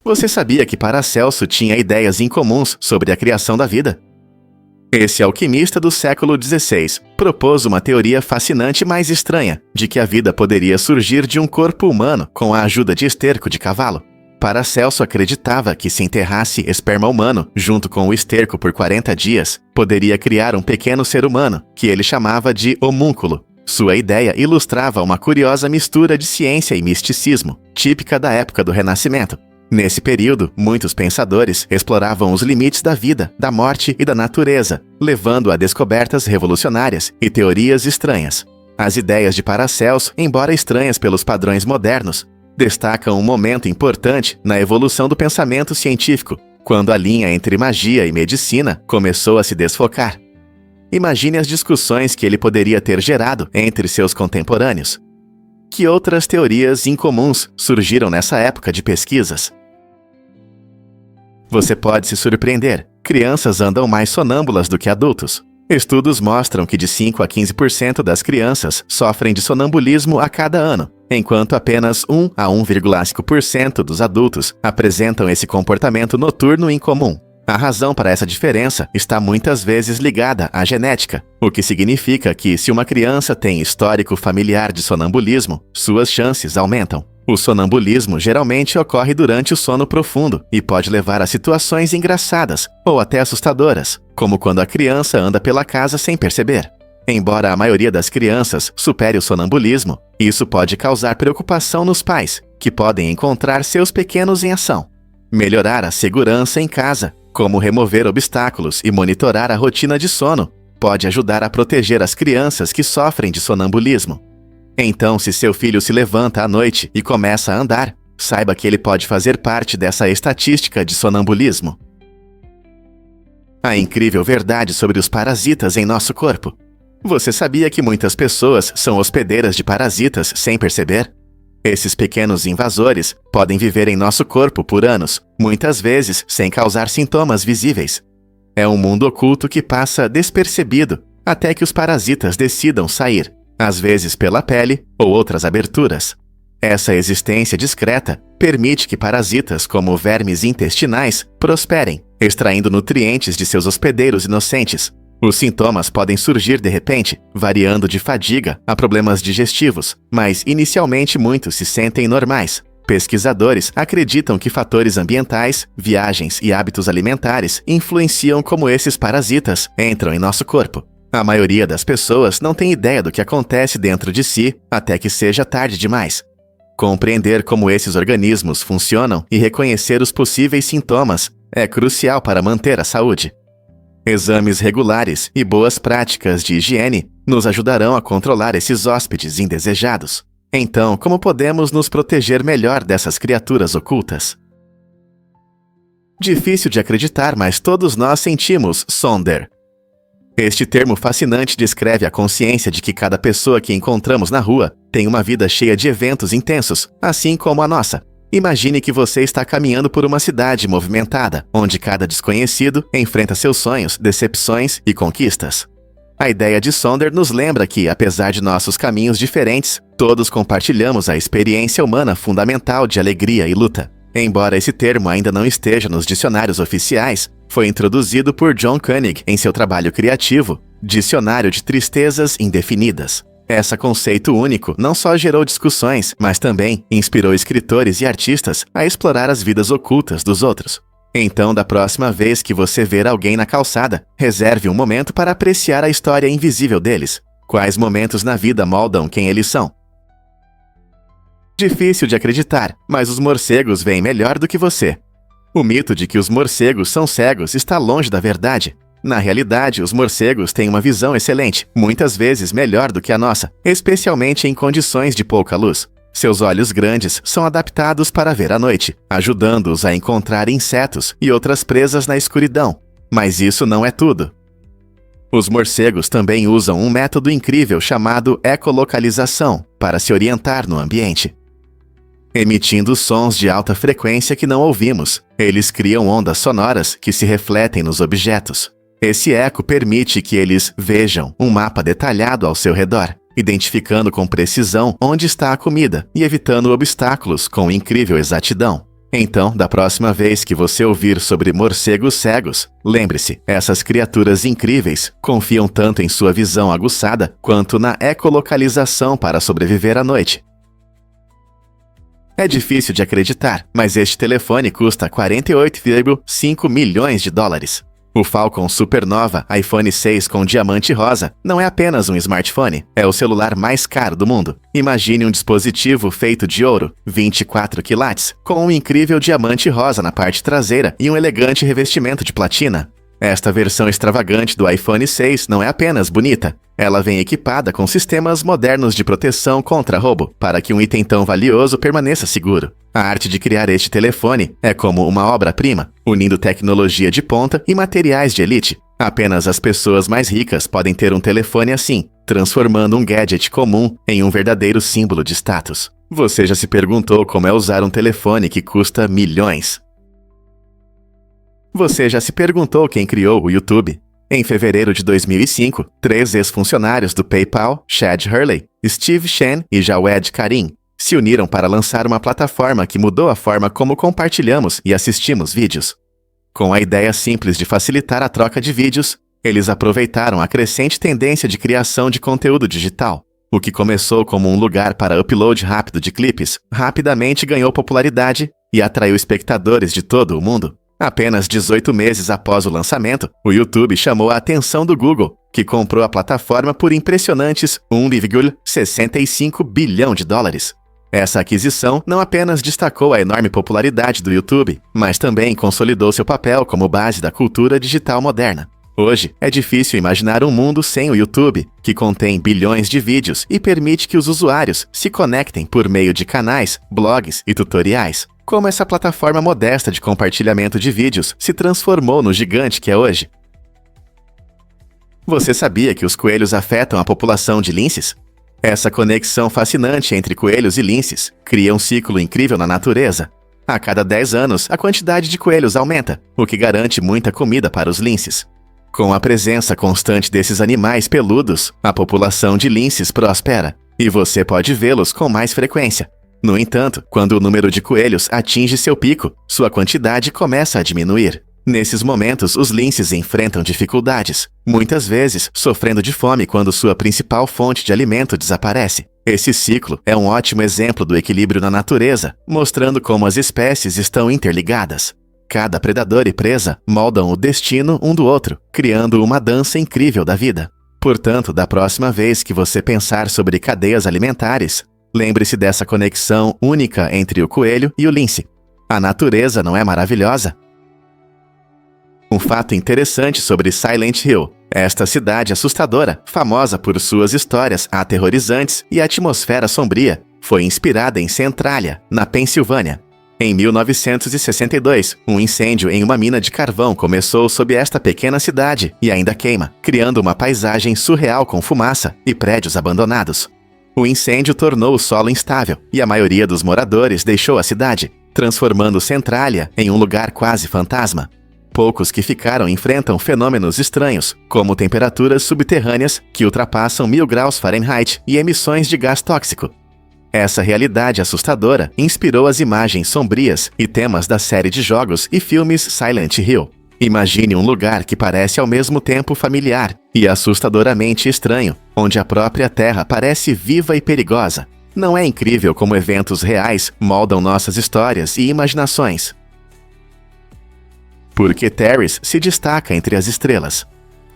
Você sabia que Paracelso tinha ideias incomuns sobre a criação da vida? Esse alquimista do século XVI propôs uma teoria fascinante, mas estranha, de que a vida poderia surgir de um corpo humano com a ajuda de esterco de cavalo. Paracelso acreditava que se enterrasse esperma humano junto com o esterco por 40 dias, poderia criar um pequeno ser humano, que ele chamava de homúnculo. Sua ideia ilustrava uma curiosa mistura de ciência e misticismo, típica da época do Renascimento. Nesse período, muitos pensadores exploravam os limites da vida, da morte e da natureza, levando a descobertas revolucionárias e teorias estranhas. As ideias de Paracelso, embora estranhas pelos padrões modernos, destacam um momento importante na evolução do pensamento científico, quando a linha entre magia e medicina começou a se desfocar. Imagine as discussões que ele poderia ter gerado entre seus contemporâneos. Que outras teorias incomuns surgiram nessa época de pesquisas? Você pode se surpreender. Crianças andam mais sonâmbulas do que adultos. Estudos mostram que de 5 a 15% das crianças sofrem de sonambulismo a cada ano, enquanto apenas 1 a 1,5% dos adultos apresentam esse comportamento noturno incomum. A razão para essa diferença está muitas vezes ligada à genética, o que significa que se uma criança tem histórico familiar de sonambulismo, suas chances aumentam. O sonambulismo geralmente ocorre durante o sono profundo e pode levar a situações engraçadas ou até assustadoras, como quando a criança anda pela casa sem perceber. Embora a maioria das crianças supere o sonambulismo, isso pode causar preocupação nos pais, que podem encontrar seus pequenos em ação. Melhorar a segurança em casa, como remover obstáculos e monitorar a rotina de sono, pode ajudar a proteger as crianças que sofrem de sonambulismo. Então, se seu filho se levanta à noite e começa a andar, saiba que ele pode fazer parte dessa estatística de sonambulismo. A incrível verdade sobre os parasitas em nosso corpo. Você sabia que muitas pessoas são hospedeiras de parasitas sem perceber? Esses pequenos invasores podem viver em nosso corpo por anos, muitas vezes sem causar sintomas visíveis. É um mundo oculto que passa despercebido até que os parasitas decidam sair, às vezes pela pele ou outras aberturas. Essa existência discreta permite que parasitas como vermes intestinais prosperem, extraindo nutrientes de seus hospedeiros inocentes. Os sintomas podem surgir de repente, variando de fadiga a problemas digestivos, mas inicialmente muitos se sentem normais. Pesquisadores acreditam que fatores ambientais, viagens e hábitos alimentares influenciam como esses parasitas entram em nosso corpo. A maioria das pessoas não tem ideia do que acontece dentro de si até que seja tarde demais. Compreender como esses organismos funcionam e reconhecer os possíveis sintomas é crucial para manter a saúde. Exames regulares e boas práticas de higiene nos ajudarão a controlar esses hóspedes indesejados. Então, como podemos nos proteger melhor dessas criaturas ocultas? Difícil de acreditar, mas todos nós sentimos Sonder. Este termo fascinante descreve a consciência de que cada pessoa que encontramos na rua tem uma vida cheia de eventos intensos, assim como a nossa. Imagine que você está caminhando por uma cidade movimentada, onde cada desconhecido enfrenta seus sonhos, decepções e conquistas. A ideia de Sonder nos lembra que, apesar de nossos caminhos diferentes, todos compartilhamos a experiência humana fundamental de alegria e luta. Embora esse termo ainda não esteja nos dicionários oficiais, foi introduzido por John Koenig em seu trabalho criativo, Dicionário de Tristezas Indefinidas. Esse conceito único não só gerou discussões, mas também inspirou escritores e artistas a explorar as vidas ocultas dos outros. Então, da próxima vez que você ver alguém na calçada, reserve um momento para apreciar a história invisível deles. Quais momentos na vida moldam quem eles são? Difícil de acreditar, mas os morcegos veem melhor do que você. O mito de que os morcegos são cegos está longe da verdade. Na realidade, os morcegos têm uma visão excelente, muitas vezes melhor do que a nossa, especialmente em condições de pouca luz. Seus olhos grandes são adaptados para ver à noite, ajudando-os a encontrar insetos e outras presas na escuridão. Mas isso não é tudo. Os morcegos também usam um método incrível chamado ecolocalização para se orientar no ambiente. Emitindo sons de alta frequência que não ouvimos, eles criam ondas sonoras que se refletem nos objetos. Esse eco permite que eles vejam um mapa detalhado ao seu redor, identificando com precisão onde está a comida e evitando obstáculos com incrível exatidão. Então, da próxima vez que você ouvir sobre morcegos cegos, lembre-se, essas criaturas incríveis confiam tanto em sua visão aguçada quanto na ecolocalização para sobreviver à noite. É difícil de acreditar, mas este telefone custa 48,5 milhões de dólares. O Falcon Supernova iPhone 6 com diamante rosa não é apenas um smartphone, é o celular mais caro do mundo. Imagine um dispositivo feito de ouro, 24 quilates, com um incrível diamante rosa na parte traseira e um elegante revestimento de platina. Esta versão extravagante do iPhone 6 não é apenas bonita, ela vem equipada com sistemas modernos de proteção contra roubo, para que um item tão valioso permaneça seguro. A arte de criar este telefone é como uma obra-prima, unindo tecnologia de ponta e materiais de elite. Apenas as pessoas mais ricas podem ter um telefone assim, transformando um gadget comum em um verdadeiro símbolo de status. Você já se perguntou como é usar um telefone que custa milhões? Você já se perguntou quem criou o YouTube? Em fevereiro de 2005, 3 ex-funcionários do PayPal, Chad Hurley, Steve Chen e Jawed Karim, se uniram para lançar uma plataforma que mudou a forma como compartilhamos e assistimos vídeos. Com a ideia simples de facilitar a troca de vídeos, eles aproveitaram a crescente tendência de criação de conteúdo digital. O que começou como um lugar para upload rápido de clipes, rapidamente ganhou popularidade e atraiu espectadores de todo o mundo. Apenas 18 meses após o lançamento, o YouTube chamou a atenção do Google, que comprou a plataforma por impressionantes 1,65 bilhão de dólares. Essa aquisição não apenas destacou a enorme popularidade do YouTube, mas também consolidou seu papel como base da cultura digital moderna. Hoje, é difícil imaginar um mundo sem o YouTube, que contém bilhões de vídeos e permite que os usuários se conectem por meio de canais, blogs e tutoriais. Como essa plataforma modesta de compartilhamento de vídeos se transformou no gigante que é hoje? Você sabia que os coelhos afetam a população de linces? Essa conexão fascinante entre coelhos e linces cria um ciclo incrível na natureza. A cada 10 anos, a quantidade de coelhos aumenta, o que garante muita comida para os linces. Com a presença constante desses animais peludos, a população de linces prospera, e você pode vê-los com mais frequência. No entanto, quando o número de coelhos atinge seu pico, sua quantidade começa a diminuir. Nesses momentos, os linces enfrentam dificuldades, muitas vezes sofrendo de fome quando sua principal fonte de alimento desaparece. Esse ciclo é um ótimo exemplo do equilíbrio na natureza, mostrando como as espécies estão interligadas. Cada predador e presa moldam o destino um do outro, criando uma dança incrível da vida. Portanto, da próxima vez que você pensar sobre cadeias alimentares, lembre-se dessa conexão única entre o coelho e o lince. A natureza não é maravilhosa? Um fato interessante sobre Silent Hill. Esta cidade assustadora, famosa por suas histórias aterrorizantes e atmosfera sombria, foi inspirada em Centralia, na Pensilvânia. Em 1962, um incêndio em uma mina de carvão começou sob esta pequena cidade e ainda queima, criando uma paisagem surreal com fumaça e prédios abandonados. O incêndio tornou o solo instável e a maioria dos moradores deixou a cidade, transformando Centralia em um lugar quase fantasma. Poucos que ficaram enfrentam fenômenos estranhos, como temperaturas subterrâneas que ultrapassam 1000 graus Fahrenheit e emissões de gás tóxico. Essa realidade assustadora inspirou as imagens sombrias e temas da série de jogos e filmes Silent Hill. Imagine um lugar que parece ao mesmo tempo familiar e assustadoramente estranho, onde a própria Terra parece viva e perigosa. Não é incrível como eventos reais moldam nossas histórias e imaginações? Porque Terrace se destaca entre as estrelas.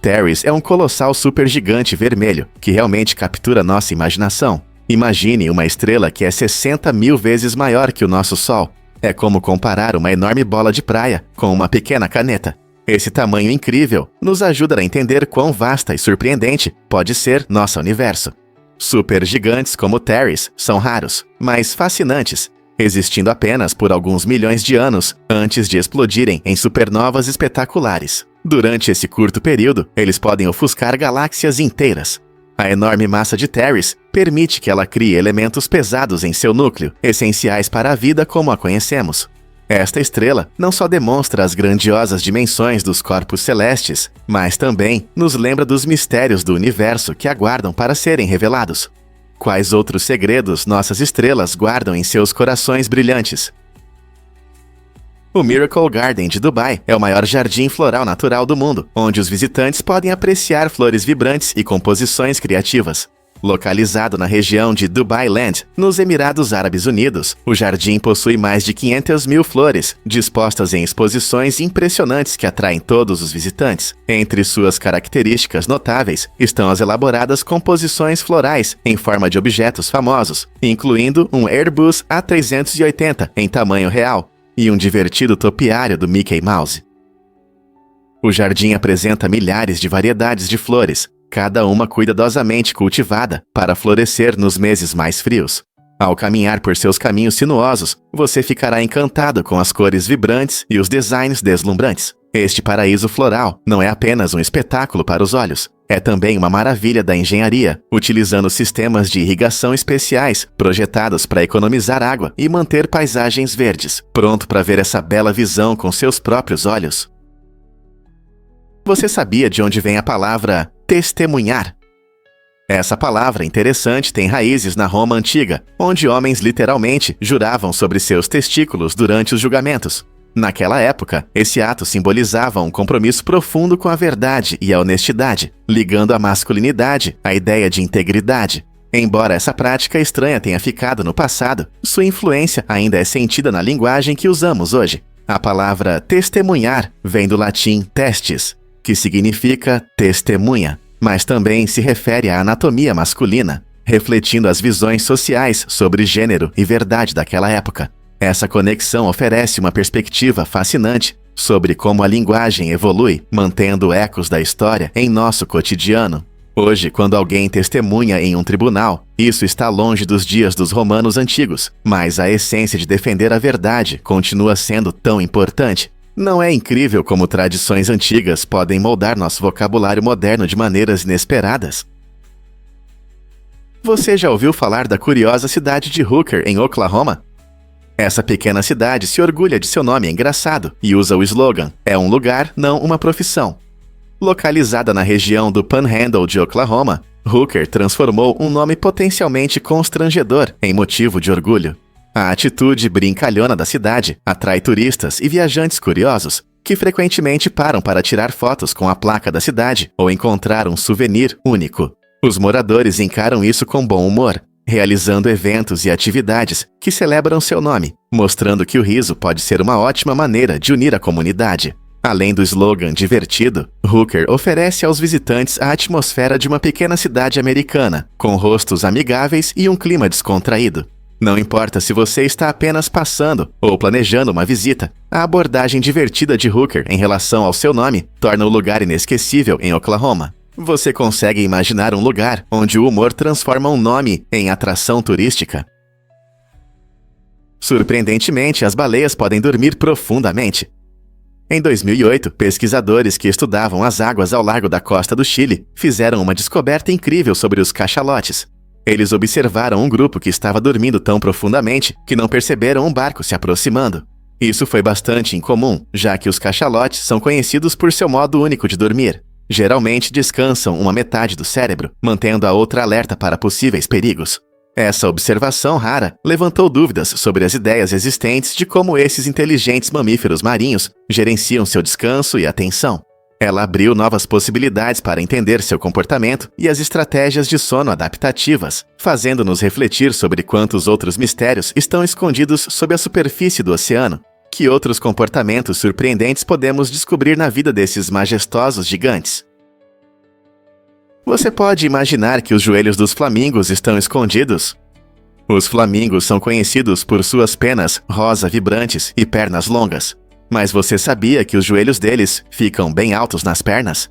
Terrace é um colossal supergigante vermelho que realmente captura nossa imaginação. Imagine uma estrela que é 60 mil vezes maior que o nosso Sol. É como comparar uma enorme bola de praia com uma pequena caneta. Esse tamanho incrível nos ajuda a entender quão vasta e surpreendente pode ser nosso universo. Supergigantes como Terrace são raros, mas fascinantes, existindo apenas por alguns milhões de anos antes de explodirem em supernovas espetaculares. Durante esse curto período, eles podem ofuscar galáxias inteiras. A enorme massa de Terrace permite que ela crie elementos pesados em seu núcleo, essenciais para a vida como a conhecemos. Esta estrela não só demonstra as grandiosas dimensões dos corpos celestes, mas também nos lembra dos mistérios do universo que aguardam para serem revelados. Quais outros segredos nossas estrelas guardam em seus corações brilhantes? O Miracle Garden de Dubai é o maior jardim floral natural do mundo, onde os visitantes podem apreciar flores vibrantes e composições criativas. Localizado na região de Dubai Land, nos Emirados Árabes Unidos, o jardim possui mais de 500 mil flores, dispostas em exposições impressionantes que atraem todos os visitantes. Entre suas características notáveis estão as elaboradas composições florais em forma de objetos famosos, incluindo um Airbus A380 em tamanho real e um divertido topiário do Mickey Mouse. O jardim apresenta milhares de variedades de flores, cada uma cuidadosamente cultivada para florescer nos meses mais frios. Ao caminhar por seus caminhos sinuosos, você ficará encantado com as cores vibrantes e os designs deslumbrantes. Este paraíso floral não é apenas um espetáculo para os olhos, é também uma maravilha da engenharia, utilizando sistemas de irrigação especiais projetados para economizar água e manter paisagens verdes, pronto para ver essa bela visão com seus próprios olhos. Você sabia de onde vem a palavra testemunhar? Essa palavra interessante tem raízes na Roma antiga, onde homens literalmente juravam sobre seus testículos durante os julgamentos. Naquela época, esse ato simbolizava um compromisso profundo com a verdade e a honestidade, ligando a masculinidade à ideia de integridade. Embora essa prática estranha tenha ficado no passado, sua influência ainda é sentida na linguagem que usamos hoje. A palavra testemunhar vem do latim testis, que significa testemunha, mas também se refere à anatomia masculina, refletindo as visões sociais sobre gênero e verdade daquela época. Essa conexão oferece uma perspectiva fascinante sobre como a linguagem evolui, mantendo ecos da história em nosso cotidiano. Hoje, quando alguém testemunha em um tribunal, isso está longe dos dias dos romanos antigos, mas a essência de defender a verdade continua sendo tão importante. Não é incrível como tradições antigas podem moldar nosso vocabulário moderno de maneiras inesperadas? Você já ouviu falar da curiosa cidade de Hooker, em Oklahoma? Essa pequena cidade se orgulha de seu nome engraçado e usa o slogan "É um lugar, não uma profissão". Localizada na região do Panhandle de Oklahoma, Hooker transformou um nome potencialmente constrangedor em motivo de orgulho. A atitude brincalhona da cidade atrai turistas e viajantes curiosos, que frequentemente param para tirar fotos com a placa da cidade ou encontrar um souvenir único. Os moradores encaram isso com bom humor, realizando eventos e atividades que celebram seu nome, mostrando que o riso pode ser uma ótima maneira de unir a comunidade. Além do slogan divertido, Hooker oferece aos visitantes a atmosfera de uma pequena cidade americana, com rostos amigáveis e um clima descontraído. Não importa se você está apenas passando ou planejando uma visita, a abordagem divertida de Hooker em relação ao seu nome torna o lugar inesquecível em Oklahoma. Você consegue imaginar um lugar onde o humor transforma um nome em atração turística? Surpreendentemente, as baleias podem dormir profundamente. Em 2008, pesquisadores que estudavam as águas ao largo da costa do Chile fizeram uma descoberta incrível sobre os cachalotes. Eles observaram um grupo que estava dormindo tão profundamente que não perceberam um barco se aproximando. Isso foi bastante incomum, já que os cachalotes são conhecidos por seu modo único de dormir. Geralmente descansam uma metade do cérebro, mantendo a outra alerta para possíveis perigos. Essa observação rara levantou dúvidas sobre as ideias existentes de como esses inteligentes mamíferos marinhos gerenciam seu descanso e atenção. Ela abriu novas possibilidades para entender seu comportamento e as estratégias de sono adaptativas, fazendo-nos refletir sobre quantos outros mistérios estão escondidos sob a superfície do oceano. Que outros comportamentos surpreendentes podemos descobrir na vida desses majestosos gigantes? Você pode imaginar que os joelhos dos flamingos estão escondidos? Os flamingos são conhecidos por suas penas rosa vibrantes e pernas longas. Mas você sabia que os joelhos deles ficam bem altos nas pernas?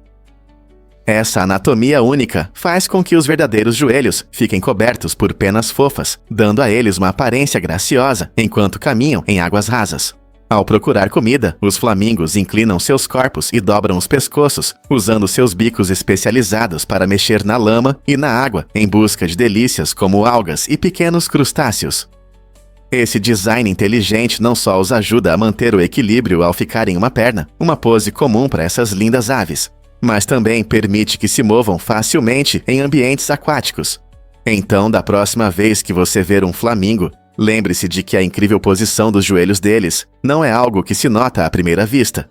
Essa anatomia única faz com que os verdadeiros joelhos fiquem cobertos por penas fofas, dando a eles uma aparência graciosa enquanto caminham em águas rasas. Ao procurar comida, os flamingos inclinam seus corpos e dobram os pescoços, usando seus bicos especializados para mexer na lama e na água em busca de delícias como algas e pequenos crustáceos. Esse design inteligente não só os ajuda a manter o equilíbrio ao ficar em uma perna, uma pose comum para essas lindas aves, mas também permite que se movam facilmente em ambientes aquáticos. Então, da próxima vez que você ver um flamingo, Lembre-se de que a incrível posição dos joelhos deles não é algo que se nota à primeira vista.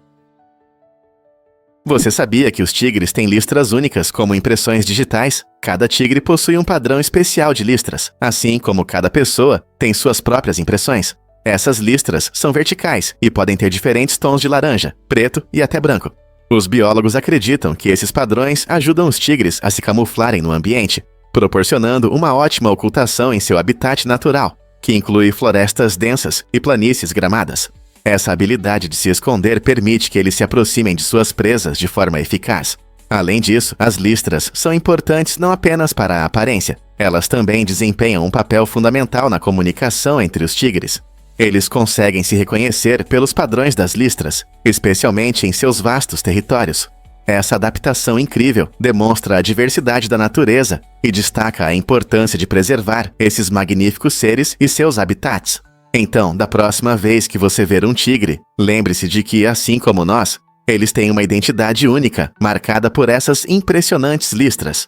Você sabia que os tigres têm listras únicas como impressões digitais? Cada tigre possui um padrão especial de listras, assim como cada pessoa tem suas próprias impressões. Essas listras são verticais e podem ter diferentes tons de laranja, preto e até branco. Os biólogos acreditam que esses padrões ajudam os tigres a se camuflarem no ambiente, proporcionando uma ótima ocultação em seu habitat natural, que inclui florestas densas e planícies gramadas. Essa habilidade de se esconder permite que eles se aproximem de suas presas de forma eficaz. Além disso, as listras são importantes não apenas para a aparência, elas também desempenham um papel fundamental na comunicação entre os tigres. Eles conseguem se reconhecer pelos padrões das listras, especialmente em seus vastos territórios. Essa adaptação incrível demonstra a diversidade da natureza e destaca a importância de preservar esses magníficos seres e seus habitats. Então, da próxima vez que você ver um tigre, lembre-se de que, assim como nós, eles têm uma identidade única, marcada por essas impressionantes listras.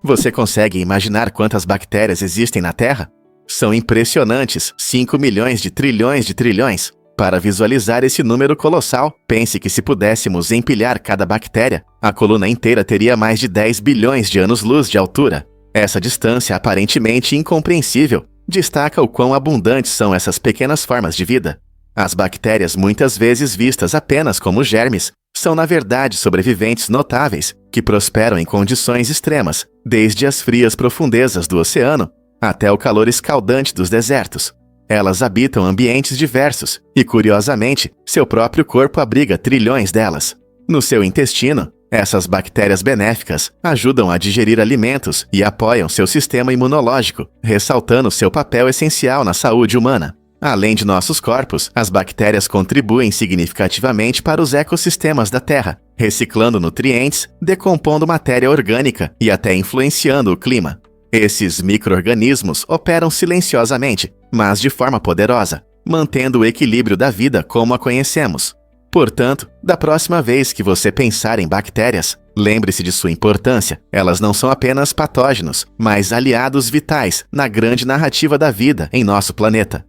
Você consegue imaginar quantas bactérias existem na Terra? São impressionantes 5 milhões de trilhões. Para visualizar esse número colossal, pense que se pudéssemos empilhar cada bactéria, a coluna inteira teria mais de 10 bilhões de anos-luz de altura. Essa distância aparentemente incompreensível destaca o quão abundantes são essas pequenas formas de vida. As bactérias, muitas vezes vistas apenas como germes, são na verdade sobreviventes notáveis que prosperam em condições extremas, desde as frias profundezas do oceano até o calor escaldante dos desertos. Elas habitam ambientes diversos e, curiosamente, seu próprio corpo abriga trilhões delas. No seu intestino, essas bactérias benéficas ajudam a digerir alimentos e apoiam seu sistema imunológico, ressaltando seu papel essencial na saúde humana. Além de nossos corpos, as bactérias contribuem significativamente para os ecossistemas da Terra, reciclando nutrientes, decompondo matéria orgânica e até influenciando o clima. Esses micro-organismos operam silenciosamente, mas de forma poderosa, mantendo o equilíbrio da vida como a conhecemos. Portanto, da próxima vez que você pensar em bactérias, lembre-se de sua importância. Elas não são apenas patógenos, mas aliados vitais na grande narrativa da vida em nosso planeta.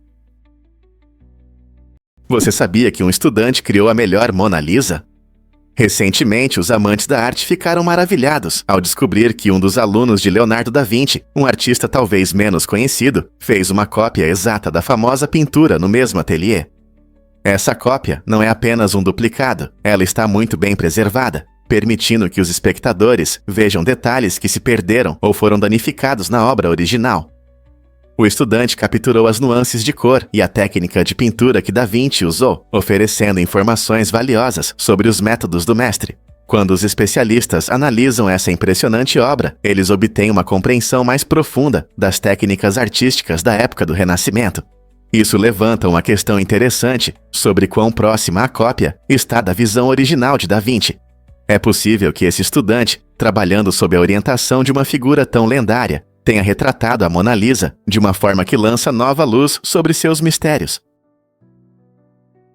Você sabia que um estudante criou a melhor Mona Lisa? Recentemente, os amantes da arte ficaram maravilhados ao descobrir que um dos alunos de Leonardo da Vinci, um artista talvez menos conhecido, fez uma cópia exata da famosa pintura no mesmo ateliê. Essa cópia não é apenas um duplicado, ela está muito bem preservada, permitindo que os espectadores vejam detalhes que se perderam ou foram danificados na obra original. O estudante capturou as nuances de cor e a técnica de pintura que Da Vinci usou, oferecendo informações valiosas sobre os métodos do mestre. Quando os especialistas analisam essa impressionante obra, eles obtêm uma compreensão mais profunda das técnicas artísticas da época do Renascimento. Isso levanta uma questão interessante sobre quão próxima a cópia está da visão original de Da Vinci. É possível que esse estudante, trabalhando sob a orientação de uma figura tão lendária, tenha retratado a Mona Lisa de uma forma que lança nova luz sobre seus mistérios.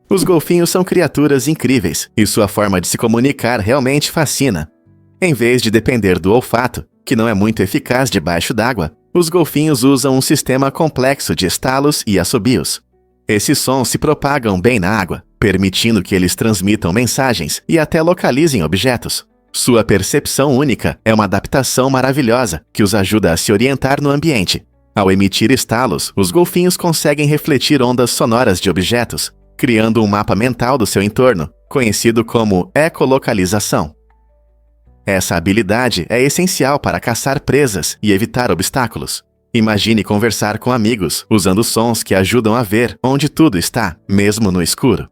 Os golfinhos são criaturas incríveis e sua forma de se comunicar realmente fascina. Em vez de depender do olfato, que não é muito eficaz debaixo d'água, os golfinhos usam um sistema complexo de estalos e assobios. Esses sons se propagam bem na água, permitindo que eles transmitam mensagens e até localizem objetos. Sua percepção única é uma adaptação maravilhosa que os ajuda a se orientar no ambiente. Ao emitir estalos, os golfinhos conseguem refletir ondas sonoras de objetos, criando um mapa mental do seu entorno, conhecido como ecolocalização. Essa habilidade é essencial para caçar presas e evitar obstáculos. Imagine conversar com amigos usando sons que ajudam a ver onde tudo está, mesmo no escuro.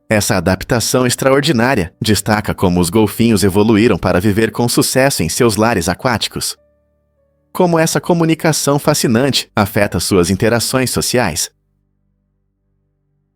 Essa adaptação extraordinária destaca como os golfinhos evoluíram para viver com sucesso em seus lares aquáticos. Como essa comunicação fascinante afeta suas interações sociais.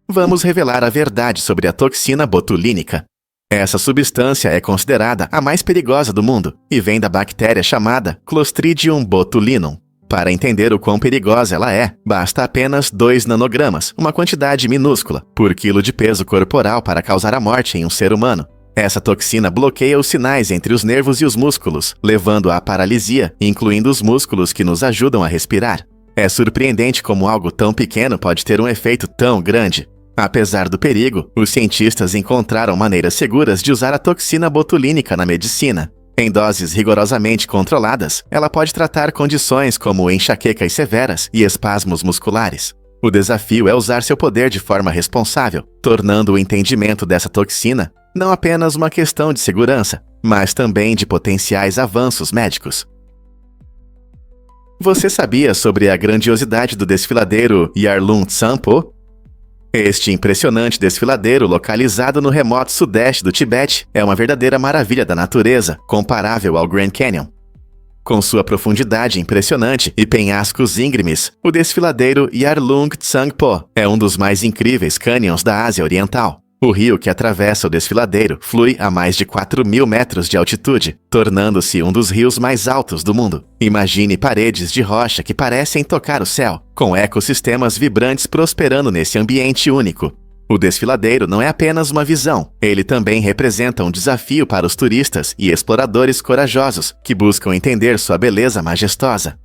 Vamos revelar a verdade sobre a toxina botulínica. Essa substância é considerada a mais perigosa do mundo e vem da bactéria chamada Clostridium botulinum. Para entender o quão perigosa ela é, basta apenas 2 nanogramas, uma quantidade minúscula, por quilo de peso corporal para causar a morte em um ser humano. Essa toxina bloqueia os sinais entre os nervos e os músculos, levando à paralisia, incluindo os músculos que nos ajudam a respirar. É surpreendente como algo tão pequeno pode ter um efeito tão grande. Apesar do perigo, os cientistas encontraram maneiras seguras de usar a toxina botulínica na medicina. Em doses rigorosamente controladas, ela pode tratar condições como enxaquecas severas e espasmos musculares. O desafio é usar seu poder de forma responsável, tornando o entendimento dessa toxina não apenas uma questão de segurança, mas também de potenciais avanços médicos. Você sabia sobre a grandiosidade do desfiladeiro Yarlung Tsampo? Este impressionante desfiladeiro, localizado no remoto sudeste do Tibete, é uma verdadeira maravilha da natureza, comparável ao Grand Canyon. Com sua profundidade impressionante e penhascos íngremes, o desfiladeiro Yarlung Tsangpo é um dos mais incríveis cânions da Ásia Oriental. O rio que atravessa o desfiladeiro flui a mais de 4.000 metros de altitude, tornando-se um dos rios mais altos do mundo. Imagine paredes de rocha que parecem tocar o céu, com ecossistemas vibrantes prosperando nesse ambiente único. O desfiladeiro não é apenas uma visão, ele também representa um desafio para os turistas e exploradores corajosos que buscam entender sua beleza majestosa.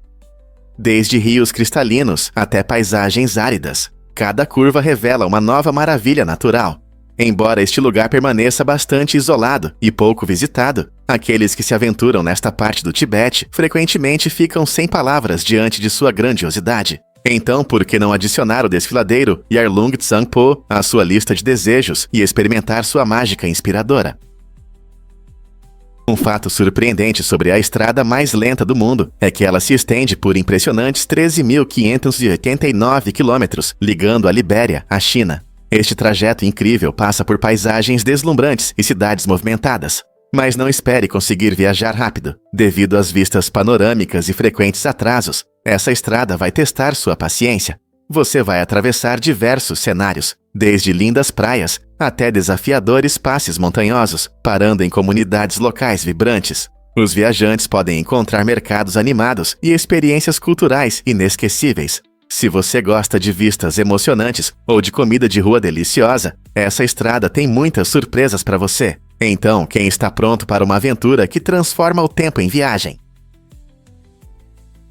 Desde rios cristalinos até paisagens áridas, cada curva revela uma nova maravilha natural. Embora este lugar permaneça bastante isolado e pouco visitado, aqueles que se aventuram nesta parte do Tibete frequentemente ficam sem palavras diante de sua grandiosidade. Então, por que não adicionar o desfiladeiro Yarlung Tsangpo à sua lista de desejos e experimentar sua mágica inspiradora? Um fato surpreendente sobre a estrada mais lenta do mundo é que ela se estende por impressionantes 13.589 quilômetros, ligando a Libéria à China. Este trajeto incrível passa por paisagens deslumbrantes e cidades movimentadas. Mas não espere conseguir viajar rápido. Devido às vistas panorâmicas e frequentes atrasos, essa estrada vai testar sua paciência. Você vai atravessar diversos cenários, desde lindas praias até desafiadores passes montanhosos, parando em comunidades locais vibrantes. Os viajantes podem encontrar mercados animados e experiências culturais inesquecíveis. Se você gosta de vistas emocionantes ou de comida de rua deliciosa, essa estrada tem muitas surpresas para você. Então, quem está pronto para uma aventura que transforma o tempo em viagem?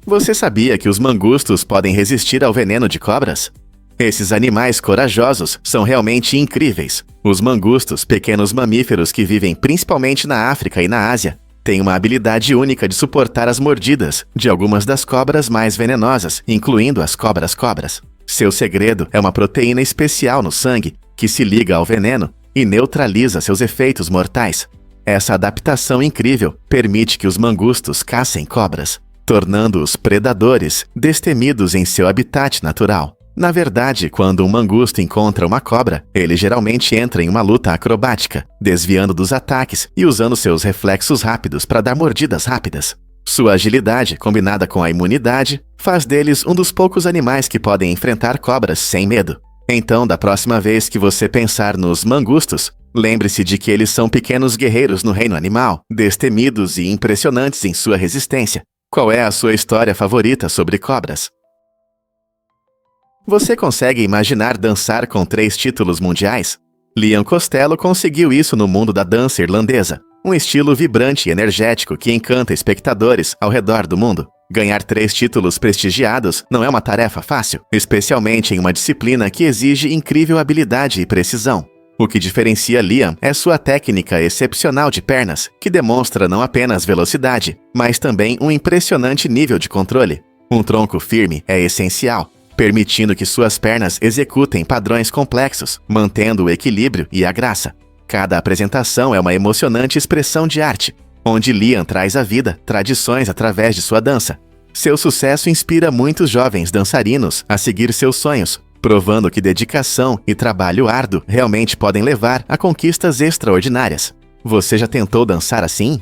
Você sabia que os mangustos podem resistir ao veneno de cobras? Esses animais corajosos são realmente incríveis. Os mangustos, pequenos mamíferos que vivem principalmente na África e na Ásia, têm uma habilidade única de suportar as mordidas de algumas das cobras mais venenosas, incluindo as cobras-cobras. Seu segredo é uma proteína especial no sangue que se liga ao veneno e neutraliza seus efeitos mortais. Essa adaptação incrível permite que os mangustos caçem cobras, tornando-os predadores destemidos em seu habitat natural. Na verdade, quando um mangusto encontra uma cobra, ele geralmente entra em uma luta acrobática, desviando dos ataques e usando seus reflexos rápidos para dar mordidas rápidas. Sua agilidade, combinada com a imunidade, faz deles um dos poucos animais que podem enfrentar cobras sem medo. Então, da próxima vez que você pensar nos mangustos, lembre-se de que eles são pequenos guerreiros no reino animal, destemidos e impressionantes em sua resistência. Qual é a sua história favorita sobre cobras? Você consegue imaginar dançar com 3 títulos mundiais? Liam Costello conseguiu isso no mundo da dança irlandesa, um estilo vibrante e energético que encanta espectadores ao redor do mundo. Ganhar 3 títulos prestigiados não é uma tarefa fácil, especialmente em uma disciplina que exige incrível habilidade e precisão. O que diferencia Liam é sua técnica excepcional de pernas, que demonstra não apenas velocidade, mas também um impressionante nível de controle. Um tronco firme é essencial, permitindo que suas pernas executem padrões complexos, mantendo o equilíbrio e a graça. Cada apresentação é uma emocionante expressão de arte, onde Liam traz à vida tradições através de sua dança. Seu sucesso inspira muitos jovens dançarinos a seguir seus sonhos, provando que dedicação e trabalho árduo realmente podem levar a conquistas extraordinárias. Você já tentou dançar assim?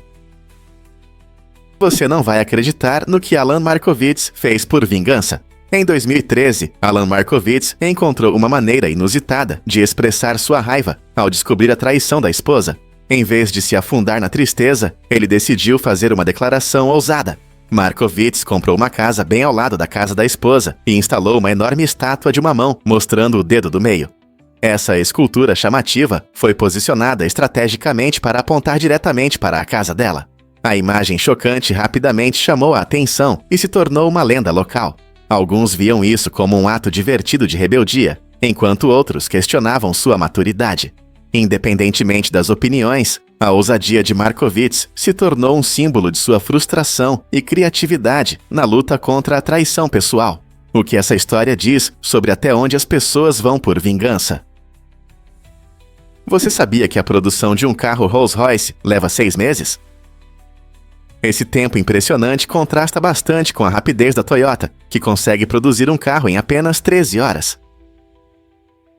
Você não vai acreditar no que Alan Markovits fez por vingança. Em 2013, Alan Markovits encontrou uma maneira inusitada de expressar sua raiva ao descobrir a traição da esposa. Em vez de se afundar na tristeza, ele decidiu fazer uma declaração ousada. Markovits comprou uma casa bem ao lado da casa da esposa e instalou uma enorme estátua de uma mão mostrando o dedo do meio. Essa escultura chamativa foi posicionada estrategicamente para apontar diretamente para a casa dela. A imagem chocante rapidamente chamou a atenção e se tornou uma lenda local. Alguns viam isso como um ato divertido de rebeldia, enquanto outros questionavam sua maturidade. Independentemente das opiniões, a ousadia de Markowitz se tornou um símbolo de sua frustração e criatividade na luta contra a traição pessoal. O que essa história diz sobre até onde as pessoas vão por vingança? Você sabia que a produção de um carro Rolls-Royce leva 6 meses? Esse tempo impressionante contrasta bastante com a rapidez da Toyota, que consegue produzir um carro em apenas 13 horas.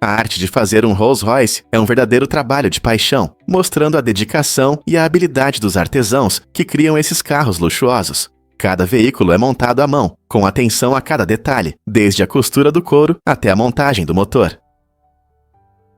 A arte de fazer um Rolls-Royce é um verdadeiro trabalho de paixão, mostrando a dedicação e a habilidade dos artesãos que criam esses carros luxuosos. Cada veículo é montado à mão, com atenção a cada detalhe, desde a costura do couro até a montagem do motor.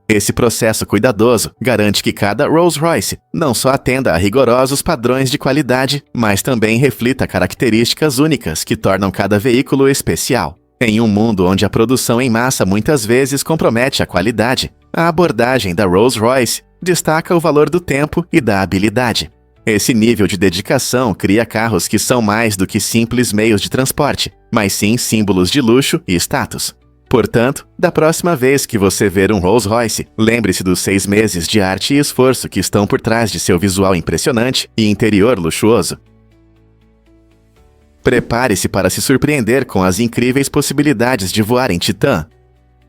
Esse processo cuidadoso garante que cada Rolls-Royce não só atenda a rigorosos padrões de qualidade, mas também reflita características únicas que tornam cada veículo especial. Em um mundo onde a produção em massa muitas vezes compromete a qualidade, a abordagem da Rolls-Royce destaca o valor do tempo e da habilidade. Esse nível de dedicação cria carros que são mais do que simples meios de transporte, mas sim símbolos de luxo e status. Portanto, da próxima vez que você ver um Rolls-Royce, lembre-se dos 6 meses de arte e esforço que estão por trás de seu visual impressionante e interior luxuoso. Prepare-se para se surpreender com as incríveis possibilidades de voar em Titã.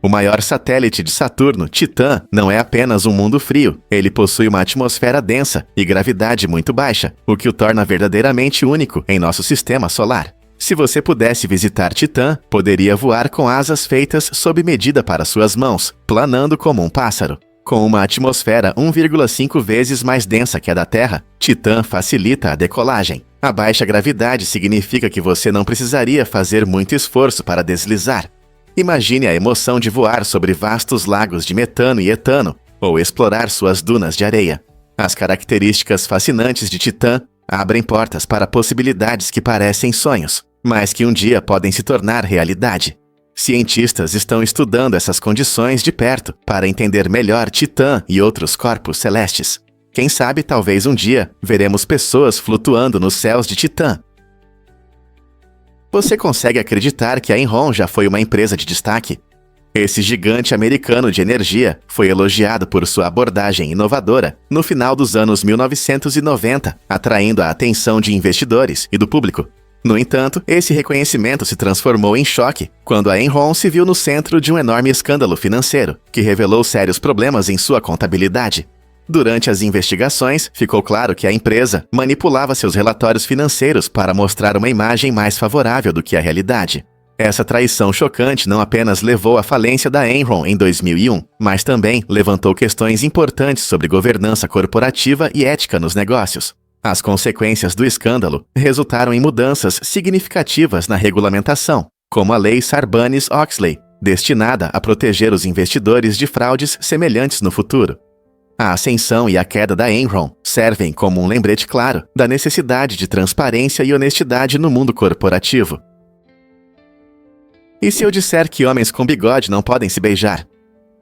O maior satélite de Saturno, Titã, não é apenas um mundo frio. Ele possui uma atmosfera densa e gravidade muito baixa, o que o torna verdadeiramente único em nosso sistema solar. Se você pudesse visitar Titã, poderia voar com asas feitas sob medida para suas mãos, planando como um pássaro. Com uma atmosfera 1,5 vezes mais densa que a da Terra, Titã facilita a decolagem. A baixa gravidade significa que você não precisaria fazer muito esforço para deslizar. Imagine a emoção de voar sobre vastos lagos de metano e etano, ou explorar suas dunas de areia. As características fascinantes de Titã abrem portas para possibilidades que parecem sonhos, mas que um dia podem se tornar realidade. Cientistas estão estudando essas condições de perto para entender melhor Titã e outros corpos celestes. Quem sabe, talvez um dia, veremos pessoas flutuando nos céus de Titã. Você consegue acreditar que a Enron já foi uma empresa de destaque? Esse gigante americano de energia foi elogiado por sua abordagem inovadora no final dos anos 1990, atraindo a atenção de investidores e do público. No entanto, esse reconhecimento se transformou em choque quando a Enron se viu no centro de um enorme escândalo financeiro, que revelou sérios problemas em sua contabilidade. Durante as investigações, ficou claro que a empresa manipulava seus relatórios financeiros para mostrar uma imagem mais favorável do que a realidade. Essa traição chocante não apenas levou à falência da Enron em 2001, mas também levantou questões importantes sobre governança corporativa e ética nos negócios. As consequências do escândalo resultaram em mudanças significativas na regulamentação, como a Lei Sarbanes-Oxley, destinada a proteger os investidores de fraudes semelhantes no futuro. A ascensão e a queda da Enron servem como um lembrete claro da necessidade de transparência e honestidade no mundo corporativo. E se eu disser que homens com bigode não podem se beijar?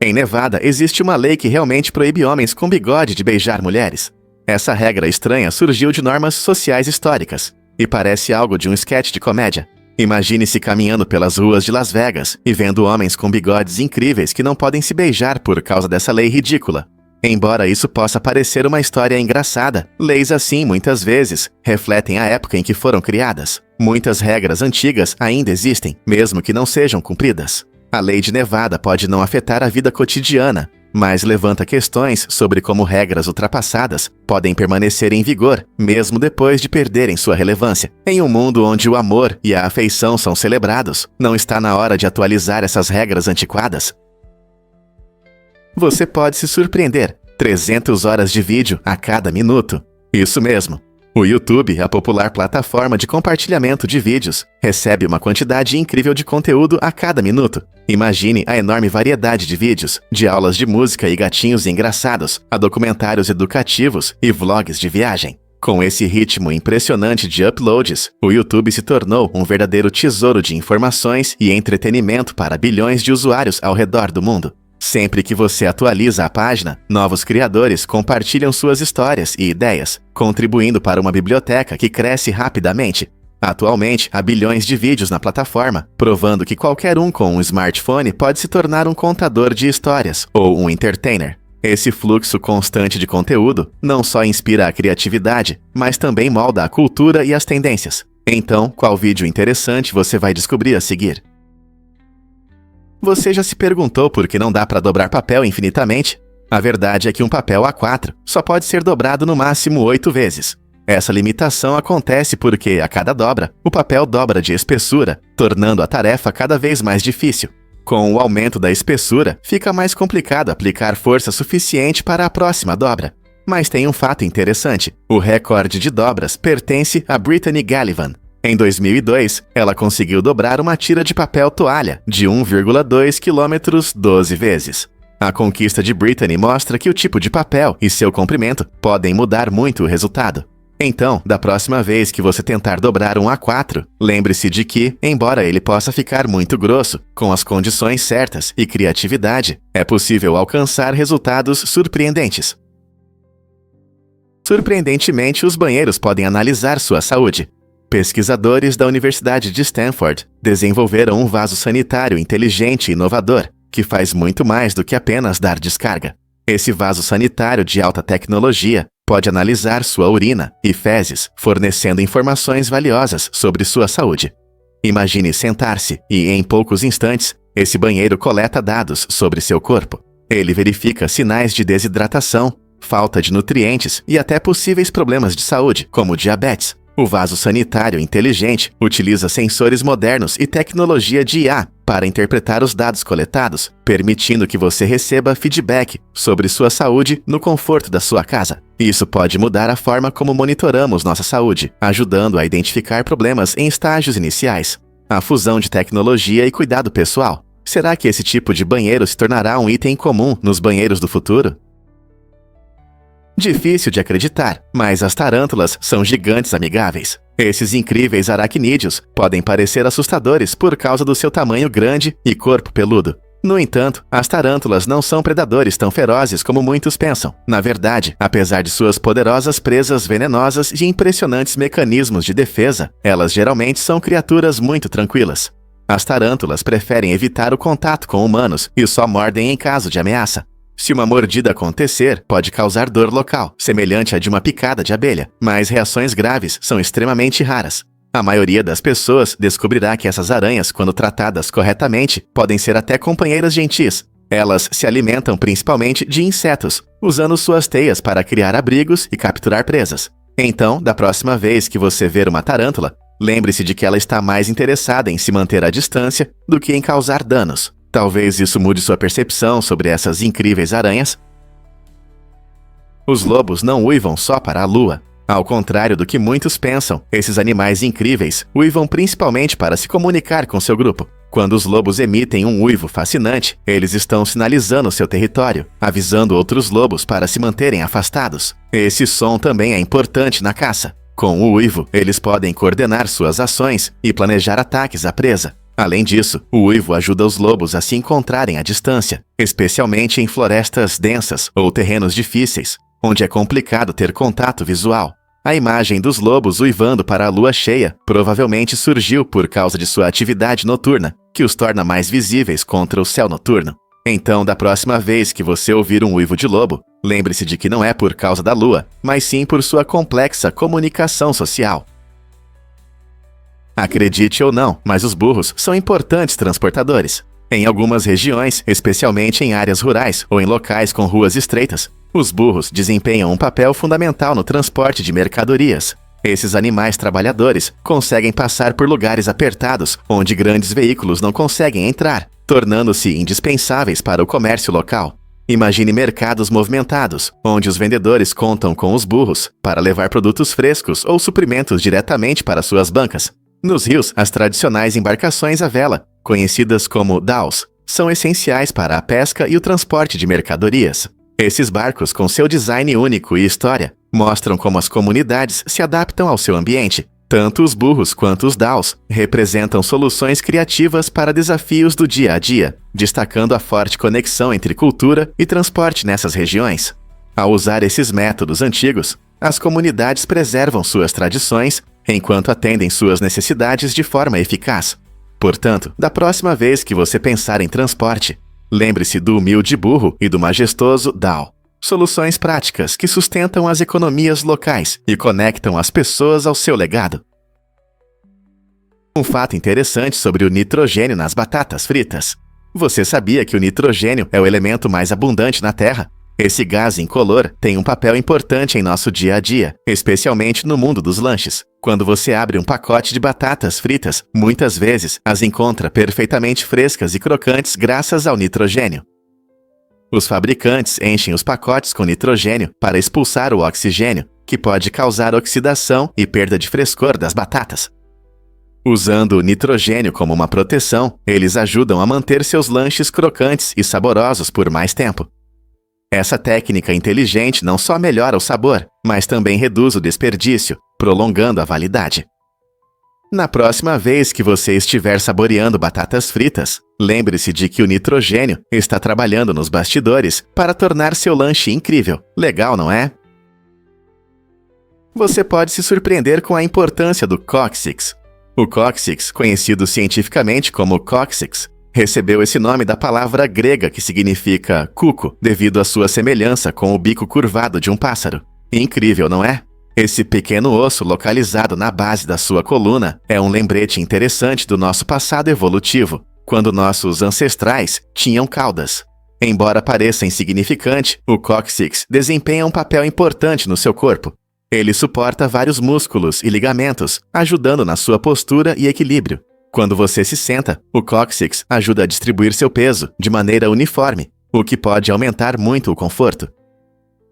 Em Nevada, existe uma lei que realmente proíbe homens com bigode de beijar mulheres. Essa regra estranha surgiu de normas sociais históricas e parece algo de um esquete de comédia. Imagine-se caminhando pelas ruas de Las Vegas e vendo homens com bigodes incríveis que não podem se beijar por causa dessa lei ridícula. Embora isso possa parecer uma história engraçada, leis assim, muitas vezes, refletem a época em que foram criadas. Muitas regras antigas ainda existem, mesmo que não sejam cumpridas. A lei de Nevada pode não afetar a vida cotidiana, mas levanta questões sobre como regras ultrapassadas podem permanecer em vigor, mesmo depois de perderem sua relevância. Em um mundo onde o amor e a afeição são celebrados, não está na hora de atualizar essas regras antiquadas? Você pode se surpreender. 300 horas de vídeo a cada minuto. Isso mesmo. O YouTube, a popular plataforma de compartilhamento de vídeos, recebe uma quantidade incrível de conteúdo a cada minuto. Imagine a enorme variedade de vídeos, de aulas de música e gatinhos engraçados, a documentários educativos e vlogs de viagem. Com esse ritmo impressionante de uploads, o YouTube se tornou um verdadeiro tesouro de informações e entretenimento para bilhões de usuários ao redor do mundo. Sempre que você atualiza a página, novos criadores compartilham suas histórias e ideias, contribuindo para uma biblioteca que cresce rapidamente. Atualmente, há bilhões de vídeos na plataforma, provando que qualquer um com um smartphone pode se tornar um contador de histórias ou um entertainer. Esse fluxo constante de conteúdo não só inspira a criatividade, mas também molda a cultura e as tendências. Então, qual vídeo interessante você vai descobrir a seguir? Você já se perguntou por que não dá para dobrar papel infinitamente? A verdade é que um papel A4 só pode ser dobrado no máximo 8 vezes. Essa limitação acontece porque, a cada dobra, o papel dobra de espessura, tornando a tarefa cada vez mais difícil. Com o aumento da espessura, fica mais complicado aplicar força suficiente para a próxima dobra. Mas tem um fato interessante: o recorde de dobras pertence a Brittany Gallivan. Em 2002, ela conseguiu dobrar uma tira de papel toalha de 1,2 km 12 vezes. A conquista de Brittany mostra que o tipo de papel e seu comprimento podem mudar muito o resultado. Então, da próxima vez que você tentar dobrar um A4, lembre-se de que, embora ele possa ficar muito grosso, com as condições certas e criatividade, é possível alcançar resultados surpreendentes. Surpreendentemente, os banheiros podem analisar sua saúde. Pesquisadores da Universidade de Stanford desenvolveram um vaso sanitário inteligente e inovador, que faz muito mais do que apenas dar descarga. Esse vaso sanitário de alta tecnologia pode analisar sua urina e fezes, fornecendo informações valiosas sobre sua saúde. Imagine sentar-se e, em poucos instantes, esse banheiro coleta dados sobre seu corpo. Ele verifica sinais de desidratação, falta de nutrientes e até possíveis problemas de saúde, como diabetes. O vaso sanitário inteligente utiliza sensores modernos e tecnologia de IA para interpretar os dados coletados, permitindo que você receba feedback sobre sua saúde no conforto da sua casa. Isso pode mudar a forma como monitoramos nossa saúde, ajudando a identificar problemas em estágios iniciais. A fusão de tecnologia e cuidado pessoal. Será que esse tipo de banheiro se tornará um item comum nos banheiros do futuro? Difícil de acreditar, mas as tarântulas são gigantes amigáveis. Esses incríveis aracnídeos podem parecer assustadores por causa do seu tamanho grande e corpo peludo. No entanto, as tarântulas não são predadores tão ferozes como muitos pensam. Na verdade, apesar de suas poderosas presas venenosas e impressionantes mecanismos de defesa, elas geralmente são criaturas muito tranquilas. As tarântulas preferem evitar o contato com humanos e só mordem em caso de ameaça. Se uma mordida acontecer, pode causar dor local, semelhante à de uma picada de abelha, mas reações graves são extremamente raras. A maioria das pessoas descobrirá que essas aranhas, quando tratadas corretamente, podem ser até companheiras gentis. Elas se alimentam principalmente de insetos, usando suas teias para criar abrigos e capturar presas. Então, da próxima vez que você ver uma tarântula, lembre-se de que ela está mais interessada em se manter à distância do que em causar danos. Talvez isso mude sua percepção sobre essas incríveis aranhas. Os lobos não uivam só para a lua. Ao contrário do que muitos pensam, esses animais incríveis uivam principalmente para se comunicar com seu grupo. Quando os lobos emitem um uivo fascinante, eles estão sinalizando seu território, avisando outros lobos para se manterem afastados. Esse som também é importante na caça. Com o uivo, eles podem coordenar suas ações e planejar ataques à presa. Além disso, o uivo ajuda os lobos a se encontrarem à distância, especialmente em florestas densas ou terrenos difíceis, onde é complicado ter contato visual. A imagem dos lobos uivando para a lua cheia provavelmente surgiu por causa de sua atividade noturna, que os torna mais visíveis contra o céu noturno. Então, da próxima vez que você ouvir um uivo de lobo, lembre-se de que não é por causa da lua, mas sim por sua complexa comunicação social. Acredite ou não, mas os burros são importantes transportadores. Em algumas regiões, especialmente em áreas rurais ou em locais com ruas estreitas, os burros desempenham um papel fundamental no transporte de mercadorias. Esses animais trabalhadores conseguem passar por lugares apertados onde grandes veículos não conseguem entrar, tornando-se indispensáveis para o comércio local. Imagine mercados movimentados, onde os vendedores contam com os burros para levar produtos frescos ou suprimentos diretamente para suas bancas. Nos rios, as tradicionais embarcações à vela, conhecidas como daus, são essenciais para a pesca e o transporte de mercadorias. Esses barcos, com seu design único e história, mostram como as comunidades se adaptam ao seu ambiente. Tanto os burros quanto os daus representam soluções criativas para desafios do dia a dia, destacando a forte conexão entre cultura e transporte nessas regiões. Ao usar esses métodos antigos, as comunidades preservam suas tradições enquanto atendem suas necessidades de forma eficaz. Portanto, da próxima vez que você pensar em transporte, lembre-se do humilde burro e do majestoso DAO. Soluções práticas que sustentam as economias locais e conectam as pessoas ao seu legado. Um fato interessante sobre o nitrogênio nas batatas fritas. Você sabia que o nitrogênio é o elemento mais abundante na Terra? Esse gás incolor tem um papel importante em nosso dia a dia, especialmente no mundo dos lanches. Quando você abre um pacote de batatas fritas, muitas vezes as encontra perfeitamente frescas e crocantes graças ao nitrogênio. Os fabricantes enchem os pacotes com nitrogênio para expulsar o oxigênio, que pode causar oxidação e perda de frescor das batatas. Usando o nitrogênio como uma proteção, eles ajudam a manter seus lanches crocantes e saborosos por mais tempo. Essa técnica inteligente não só melhora o sabor, mas também reduz o desperdício, prolongando a validade. Na próxima vez que você estiver saboreando batatas fritas, lembre-se de que o nitrogênio está trabalhando nos bastidores para tornar seu lanche incrível. Legal, não é? Você pode se surpreender com a importância do cóccix. O cóccix, conhecido cientificamente como cóccix, recebeu esse nome da palavra grega que significa cuco, devido à sua semelhança com o bico curvado de um pássaro. Incrível, não é? Esse pequeno osso localizado na base da sua coluna é um lembrete interessante do nosso passado evolutivo, quando nossos ancestrais tinham caudas. Embora pareça insignificante, o cóccix desempenha um papel importante no seu corpo. Ele suporta vários músculos e ligamentos, ajudando na sua postura e equilíbrio. Quando você se senta, o cóccix ajuda a distribuir seu peso de maneira uniforme, o que pode aumentar muito o conforto.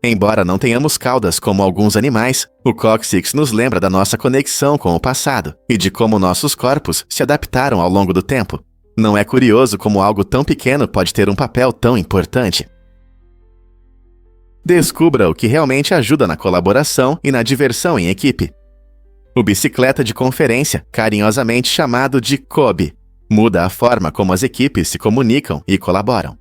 Embora não tenhamos caudas como alguns animais, o cóccix nos lembra da nossa conexão com o passado e de como nossos corpos se adaptaram ao longo do tempo. Não é curioso como algo tão pequeno pode ter um papel tão importante? Descubra o que realmente ajuda na colaboração e na diversão em equipe. O bicicleta de conferência, carinhosamente chamado de COB, muda a forma como as equipes se comunicam e colaboram.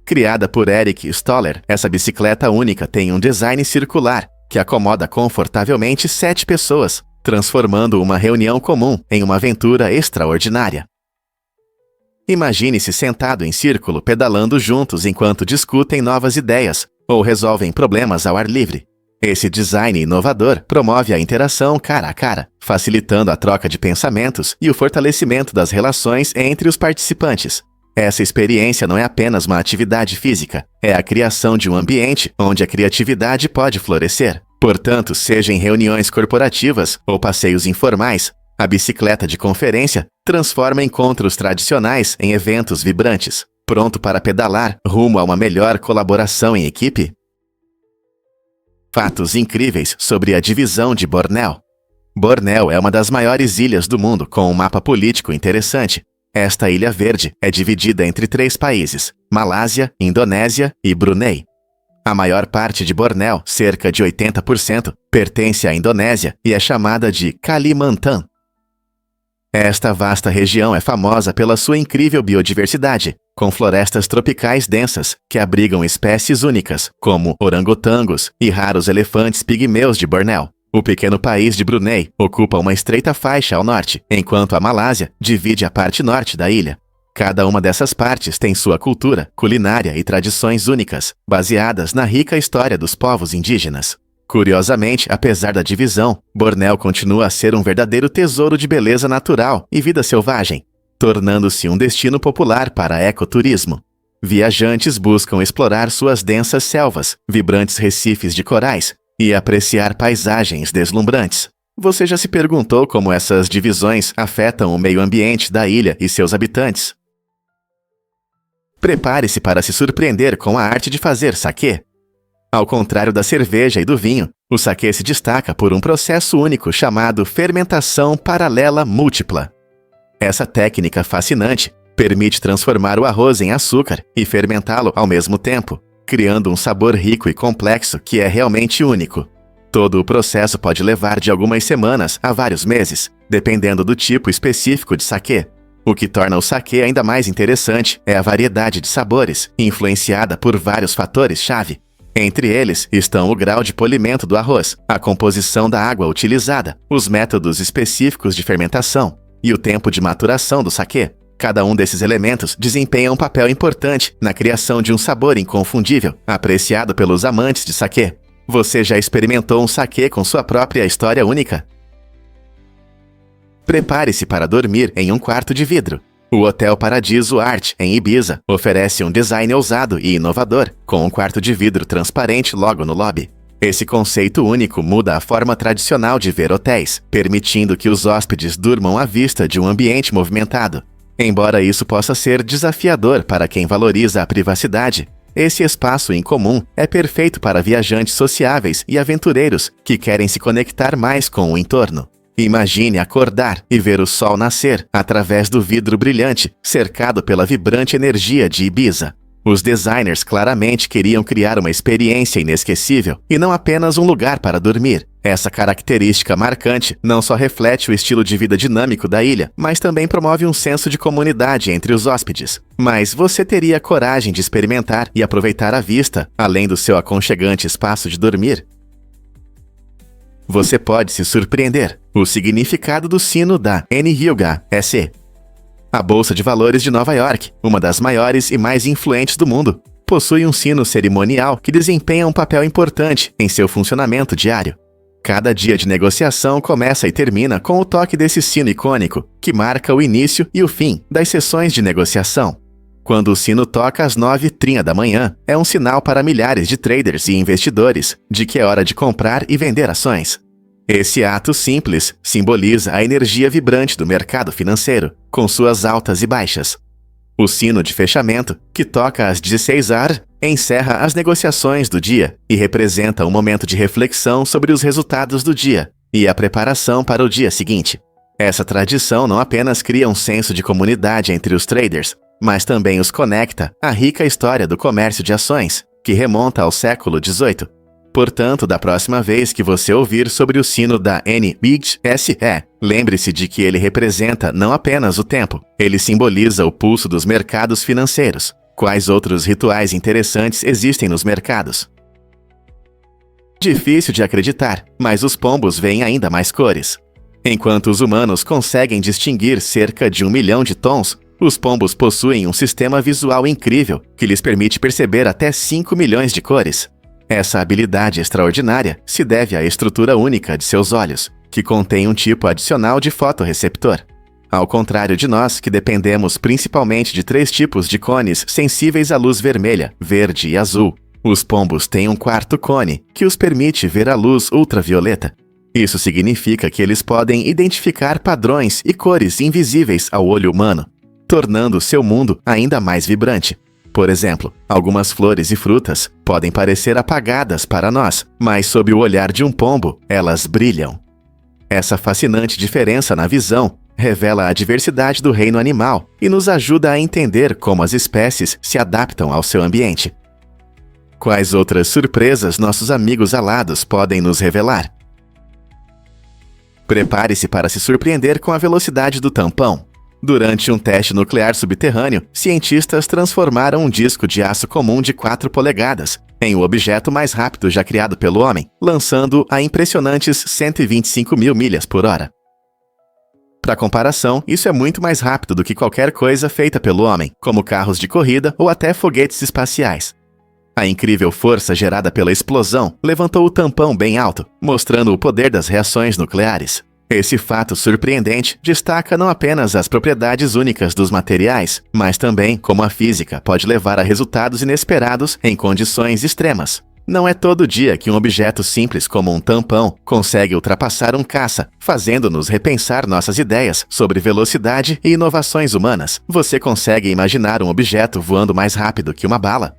Criada por Eric Stoller, essa bicicleta única tem um design circular que acomoda confortavelmente 7 pessoas, transformando uma reunião comum em uma aventura extraordinária. Imagine-se sentado em círculo pedalando juntos enquanto discutem novas ideias ou resolvem problemas ao ar livre. Esse design inovador promove a interação cara a cara, facilitando a troca de pensamentos e o fortalecimento das relações entre os participantes. Essa experiência não é apenas uma atividade física, é a criação de um ambiente onde a criatividade pode florescer. Portanto, seja em reuniões corporativas ou passeios informais, a bicicleta de conferência transforma encontros tradicionais em eventos vibrantes. Pronto para pedalar rumo a uma melhor colaboração em equipe? Fatos incríveis sobre a divisão de Bornéu. Bornéu é uma das maiores ilhas do mundo com um mapa político interessante. Esta ilha verde é dividida entre 3 países, Malásia, Indonésia e Brunei. A maior parte de Bornéu, cerca de 80%, pertence à Indonésia e é chamada de Kalimantan. Esta vasta região é famosa pela sua incrível biodiversidade, com florestas tropicais densas que abrigam espécies únicas, como orangotangos e raros elefantes pigmeus de Bornéu. O pequeno país de Brunei ocupa uma estreita faixa ao norte, enquanto a Malásia divide a parte norte da ilha. Cada uma dessas partes tem sua cultura, culinária e tradições únicas, baseadas na rica história dos povos indígenas. Curiosamente, apesar da divisão, Bornéu continua a ser um verdadeiro tesouro de beleza natural e vida selvagem, tornando-se um destino popular para ecoturismo. Viajantes buscam explorar suas densas selvas, vibrantes recifes de corais e apreciar paisagens deslumbrantes. Você já se perguntou como essas divisões afetam o meio ambiente da ilha e seus habitantes? Prepare-se para se surpreender com a arte de fazer saquê. Ao contrário da cerveja e do vinho, o saquê se destaca por um processo único chamado fermentação paralela múltipla. Essa técnica fascinante permite transformar o arroz em açúcar e fermentá-lo ao mesmo tempo, criando um sabor rico e complexo que é realmente único. Todo o processo pode levar de algumas semanas a vários meses, dependendo do tipo específico de saquê. O que torna o saquê ainda mais interessante é a variedade de sabores, influenciada por vários fatores-chave. Entre eles estão o grau de polimento do arroz, a composição da água utilizada, os métodos específicos de fermentação e o tempo de maturação do saquê. Cada um desses elementos desempenha um papel importante na criação de um sabor inconfundível, apreciado pelos amantes de saquê. Você já experimentou um saquê com sua própria história única? Prepare-se para dormir em um quarto de vidro. O Hotel Paradiso Art, em Ibiza, oferece um design ousado e inovador, com um quarto de vidro transparente logo no lobby. Esse conceito único muda a forma tradicional de ver hotéis, permitindo que os hóspedes durmam à vista de um ambiente movimentado. Embora isso possa ser desafiador para quem valoriza a privacidade, esse espaço em comum é perfeito para viajantes sociáveis e aventureiros que querem se conectar mais com o entorno. Imagine acordar e ver o sol nascer através do vidro brilhante, cercado pela vibrante energia de Ibiza. Os designers claramente queriam criar uma experiência inesquecível e não apenas um lugar para dormir. Essa característica marcante não só reflete o estilo de vida dinâmico da ilha, mas também promove um senso de comunidade entre os hóspedes. Mas você teria coragem de experimentar e aproveitar a vista, além do seu aconchegante espaço de dormir? Você pode se surpreender. O significado do sino da NYSE. A Bolsa de Valores de Nova York, uma das maiores e mais influentes do mundo, possui um sino cerimonial que desempenha um papel importante em seu funcionamento diário. Cada dia de negociação começa e termina com o toque desse sino icônico, que marca o início e o fim das sessões de negociação. Quando o sino toca às 9h30 da manhã, é um sinal para milhares de traders e investidores de que é hora de comprar e vender ações. Esse ato simples simboliza a energia vibrante do mercado financeiro, com suas altas e baixas. O sino de fechamento, que toca às 16h, encerra as negociações do dia e representa um momento de reflexão sobre os resultados do dia e a preparação para o dia seguinte. Essa tradição não apenas cria um senso de comunidade entre os traders, mas também os conecta à rica história do comércio de ações, que remonta ao século XVIII. Portanto, da próxima vez que você ouvir sobre o sino da NYSE, lembre-se de que ele representa não apenas o tempo, ele simboliza o pulso dos mercados financeiros. Quais outros rituais interessantes existem nos mercados? Difícil de acreditar, mas os pombos veem ainda mais cores. Enquanto os humanos conseguem distinguir cerca de 1 milhão de tons, os pombos possuem um sistema visual incrível que lhes permite perceber até 5 milhões de cores. Essa habilidade extraordinária se deve à estrutura única de seus olhos, que contém um tipo adicional de fotorreceptor. Ao contrário de nós, que dependemos principalmente de 3 tipos de cones sensíveis à luz vermelha, verde e azul, os pombos têm um 4º cone que os permite ver a luz ultravioleta. Isso significa que eles podem identificar padrões e cores invisíveis ao olho humano, tornando seu mundo ainda mais vibrante. Por exemplo, algumas flores e frutas podem parecer apagadas para nós, mas sob o olhar de um pombo, elas brilham. Essa fascinante diferença na visão revela a diversidade do reino animal e nos ajuda a entender como as espécies se adaptam ao seu ambiente. Quais outras surpresas nossos amigos alados podem nos revelar? Prepare-se para se surpreender com a velocidade do tampão. Durante um teste nuclear subterrâneo, cientistas transformaram um disco de aço comum de 4 polegadas em o objeto mais rápido já criado pelo homem, lançando-o a impressionantes 125 mil milhas por hora. Para comparação, isso é muito mais rápido do que qualquer coisa feita pelo homem, como carros de corrida ou até foguetes espaciais. A incrível força gerada pela explosão levantou o tampão bem alto, mostrando o poder das reações nucleares. Esse fato surpreendente destaca não apenas as propriedades únicas dos materiais, mas também como a física pode levar a resultados inesperados em condições extremas. Não é todo dia que um objeto simples como um tampão consegue ultrapassar um caça, fazendo-nos repensar nossas ideias sobre velocidade e inovações humanas. Você consegue imaginar um objeto voando mais rápido que uma bala?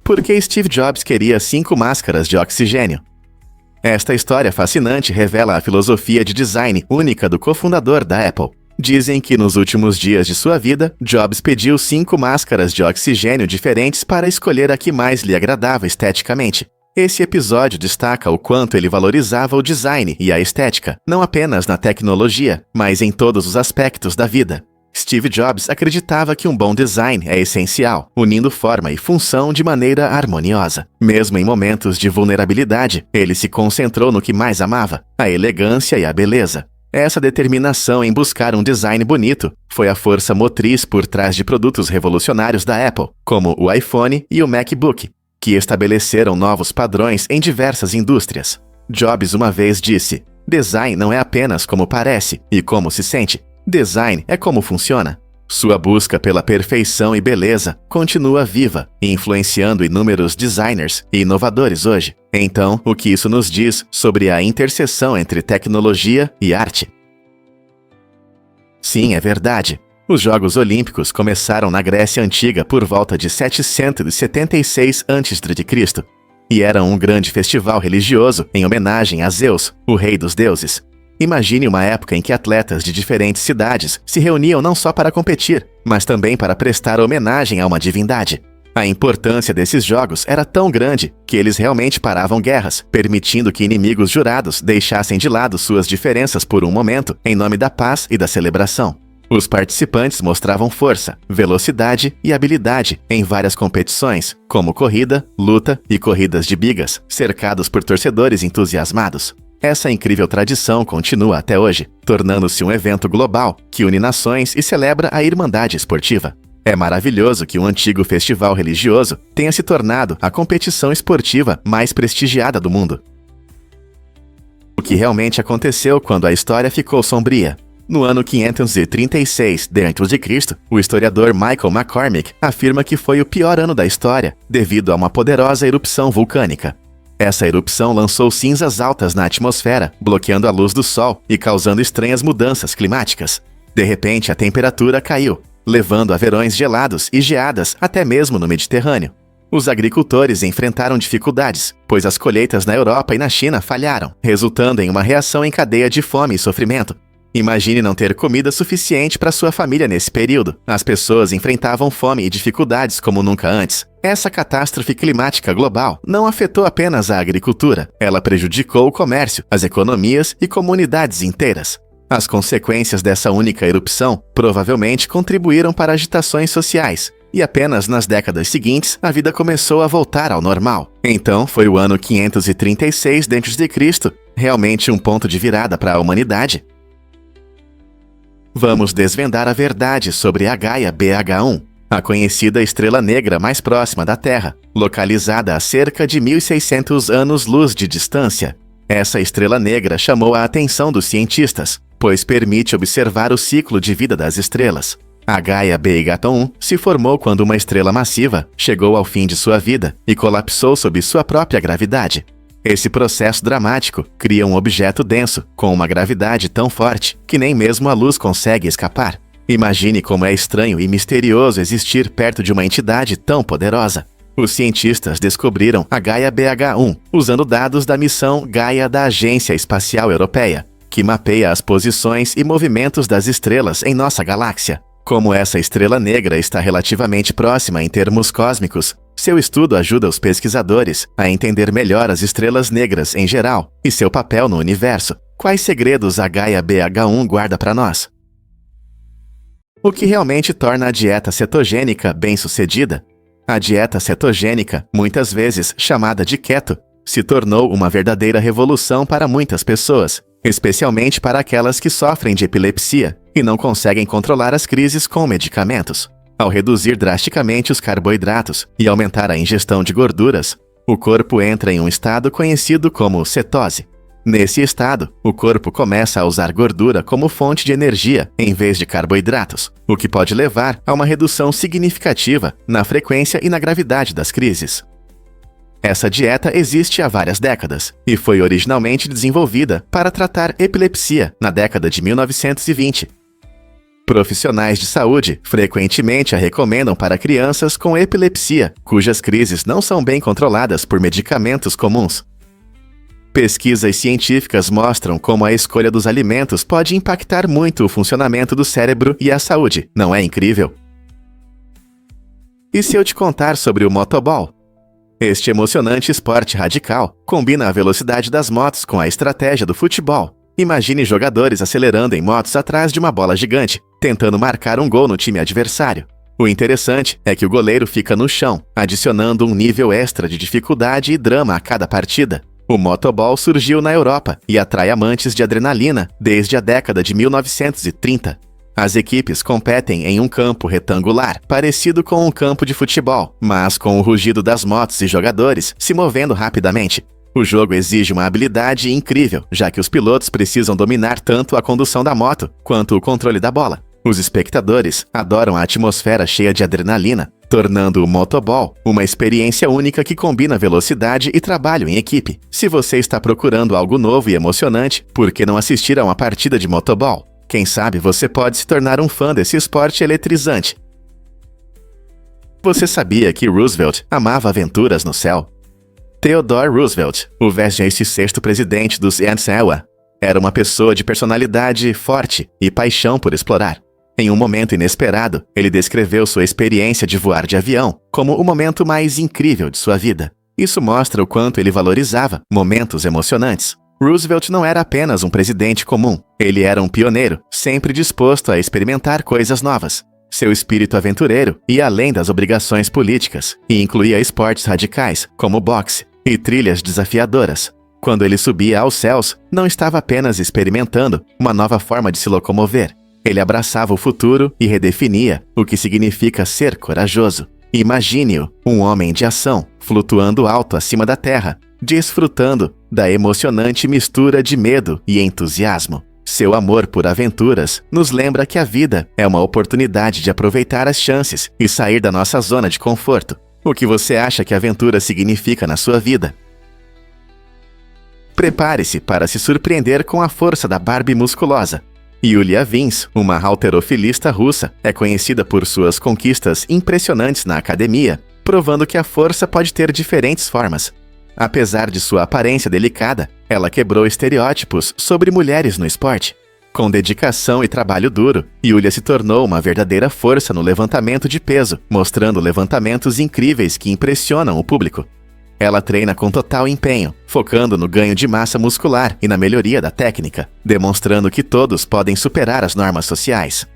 Por que Steve Jobs queria 5 máscaras de oxigênio? Esta história fascinante revela a filosofia de design única do cofundador da Apple. Dizem que nos últimos dias de sua vida, Jobs pediu 5 máscaras de oxigênio diferentes para escolher a que mais lhe agradava esteticamente. Esse episódio destaca o quanto ele valorizava o design e a estética, não apenas na tecnologia, mas em todos os aspectos da vida. Steve Jobs acreditava que um bom design é essencial, unindo forma e função de maneira harmoniosa. Mesmo em momentos de vulnerabilidade, ele se concentrou no que mais amava, a elegância e a beleza. Essa determinação em buscar um design bonito foi a força motriz por trás de produtos revolucionários da Apple, como o iPhone e o MacBook, que estabeleceram novos padrões em diversas indústrias. Jobs uma vez disse: "Design não é apenas como parece e como se sente. Design é como funciona." Sua busca pela perfeição e beleza continua viva, influenciando inúmeros designers e inovadores hoje. Então, o que isso nos diz sobre a interseção entre tecnologia e arte? Sim, é verdade. Os Jogos Olímpicos começaram na Grécia Antiga por volta de 776 a.C. e eram um grande festival religioso em homenagem a Zeus, o rei dos deuses. Imagine uma época em que atletas de diferentes cidades se reuniam não só para competir, mas também para prestar homenagem a uma divindade. A importância desses jogos era tão grande que eles realmente paravam guerras, permitindo que inimigos jurados deixassem de lado suas diferenças por um momento em nome da paz e da celebração. Os participantes mostravam força, velocidade e habilidade em várias competições, como corrida, luta e corridas de bigas, cercados por torcedores entusiasmados. Essa incrível tradição continua até hoje, tornando-se um evento global que une nações e celebra a irmandade esportiva. É maravilhoso que um antigo festival religioso tenha se tornado a competição esportiva mais prestigiada do mundo. O que realmente aconteceu quando a história ficou sombria? No ano 536 d.C., o historiador Michael McCormick afirma que foi o pior ano da história, devido a uma poderosa erupção vulcânica. Essa erupção lançou cinzas altas na atmosfera, bloqueando a luz do Sol e causando estranhas mudanças climáticas. De repente, a temperatura caiu, levando a verões gelados e geadas até mesmo no Mediterrâneo. Os agricultores enfrentaram dificuldades, pois as colheitas na Europa e na China falharam, resultando em uma reação em cadeia de fome e sofrimento. Imagine não ter comida suficiente para sua família nesse período. As pessoas enfrentavam fome e dificuldades como nunca antes. Essa catástrofe climática global não afetou apenas a agricultura, ela prejudicou o comércio, as economias e comunidades inteiras. As consequências dessa única erupção provavelmente contribuíram para agitações sociais, e apenas nas décadas seguintes a vida começou a voltar ao normal. Então foi o ano 536 d.C. realmente um ponto de virada para a humanidade? Vamos desvendar a verdade sobre a Gaia BH1, a conhecida estrela negra mais próxima da Terra, localizada a cerca de 1.600 anos-luz de distância. Essa estrela negra chamou a atenção dos cientistas, pois permite observar o ciclo de vida das estrelas. A Gaia BH1 se formou quando uma estrela massiva chegou ao fim de sua vida e colapsou sob sua própria gravidade. Esse processo dramático cria um objeto denso, com uma gravidade tão forte que nem mesmo a luz consegue escapar. Imagine como é estranho e misterioso existir perto de uma entidade tão poderosa. Os cientistas descobriram a Gaia BH1 usando dados da missão Gaia da Agência Espacial Europeia, que mapeia as posições e movimentos das estrelas em nossa galáxia. Como essa estrela negra está relativamente próxima em termos cósmicos, seu estudo ajuda os pesquisadores a entender melhor as estrelas negras em geral e seu papel no universo. Quais segredos a Gaia BH1 guarda para nós? O que realmente torna a dieta cetogênica bem-sucedida? A dieta cetogênica, muitas vezes chamada de keto, se tornou uma verdadeira revolução para muitas pessoas, especialmente para aquelas que sofrem de epilepsia e não conseguem controlar as crises com medicamentos. Ao reduzir drasticamente os carboidratos e aumentar a ingestão de gorduras, o corpo entra em um estado conhecido como cetose. Nesse estado, o corpo começa a usar gordura como fonte de energia em vez de carboidratos, o que pode levar a uma redução significativa na frequência e na gravidade das crises. Essa dieta existe há várias décadas e foi originalmente desenvolvida para tratar epilepsia na década de 1920. Profissionais de saúde frequentemente a recomendam para crianças com epilepsia, cujas crises não são bem controladas por medicamentos comuns. Pesquisas científicas mostram como a escolha dos alimentos pode impactar muito o funcionamento do cérebro e a saúde, não é incrível? E se eu te contar sobre o motoball? Este emocionante esporte radical combina a velocidade das motos com a estratégia do futebol. Imagine jogadores acelerando em motos atrás de uma bola gigante, tentando marcar um gol no time adversário. O interessante é que o goleiro fica no chão, adicionando um nível extra de dificuldade e drama a cada partida. O motobol surgiu na Europa e atrai amantes de adrenalina desde a década de 1930. As equipes competem em um campo retangular, parecido com um campo de futebol, mas com o rugido das motos e jogadores se movendo rapidamente. O jogo exige uma habilidade incrível, já que os pilotos precisam dominar tanto a condução da moto quanto o controle da bola. Os espectadores adoram a atmosfera cheia de adrenalina, tornando o motobol uma experiência única que combina velocidade e trabalho em equipe. Se você está procurando algo novo e emocionante, por que não assistir a uma partida de motobol? Quem sabe você pode se tornar um fã desse esporte eletrizante. Você sabia que Roosevelt amava aventuras no céu? Theodore Roosevelt, o 26º presidente dos Iowa, era uma pessoa de personalidade forte e paixão por explorar. Em um momento inesperado, ele descreveu sua experiência de voar de avião como o momento mais incrível de sua vida. Isso mostra o quanto ele valorizava momentos emocionantes. Roosevelt não era apenas um presidente comum, ele era um pioneiro, sempre disposto a experimentar coisas novas. Seu espírito aventureiro ia além das obrigações políticas e incluía esportes radicais, como boxe, e trilhas desafiadoras. Quando ele subia aos céus, não estava apenas experimentando uma nova forma de se locomover. Ele abraçava o futuro e redefinia o que significa ser corajoso. Imagine-o, um homem de ação, flutuando alto acima da terra, desfrutando da emocionante mistura de medo e entusiasmo. Seu amor por aventuras nos lembra que a vida é uma oportunidade de aproveitar as chances e sair da nossa zona de conforto. O que você acha que aventura significa na sua vida? Prepare-se para se surpreender com a força da Barbie musculosa. Yulia Vins, uma halterofilista russa, é conhecida por suas conquistas impressionantes na academia, provando que a força pode ter diferentes formas. Apesar de sua aparência delicada, ela quebrou estereótipos sobre mulheres no esporte. Com dedicação e trabalho duro, Yulia se tornou uma verdadeira força no levantamento de peso, mostrando levantamentos incríveis que impressionam o público. Ela treina com total empenho, focando no ganho de massa muscular e na melhoria da técnica, demonstrando que todos podem superar as normas sociais.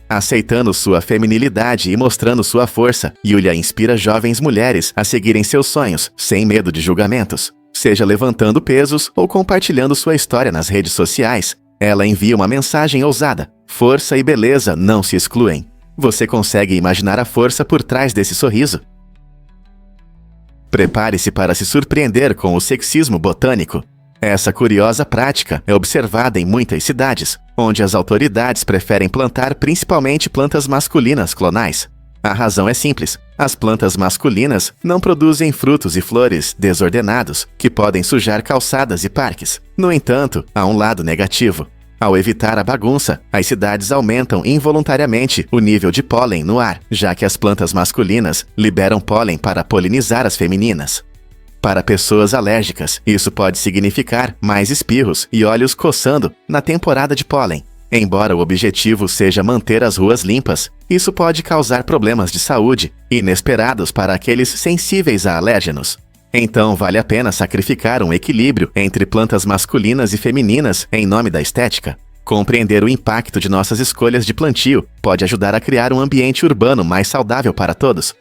Aceitando sua feminilidade e mostrando sua força, Yulia inspira jovens mulheres a seguirem seus sonhos, sem medo de julgamentos. Seja levantando pesos ou compartilhando sua história nas redes sociais, ela envia uma mensagem ousada: força e beleza não se excluem. Você consegue imaginar a força por trás desse sorriso? Prepare-se para se surpreender com o sexismo botânico. Essa curiosa prática é observada em muitas cidades, onde as autoridades preferem plantar principalmente plantas masculinas clonais. A razão é simples: as plantas masculinas não produzem frutos e flores desordenados que podem sujar calçadas e parques. No entanto, há um lado negativo. Ao evitar a bagunça, as cidades aumentam involuntariamente o nível de pólen no ar, já que as plantas masculinas liberam pólen para polinizar as femininas. Para pessoas alérgicas, isso pode significar mais espirros e olhos coçando na temporada de pólen. Embora o objetivo seja manter as ruas limpas, isso pode causar problemas de saúde inesperados para aqueles sensíveis a alérgenos. Então vale a pena sacrificar um equilíbrio entre plantas masculinas e femininas em nome da estética. Compreender o impacto de nossas escolhas de plantio pode ajudar a criar um ambiente urbano mais saudável para todos.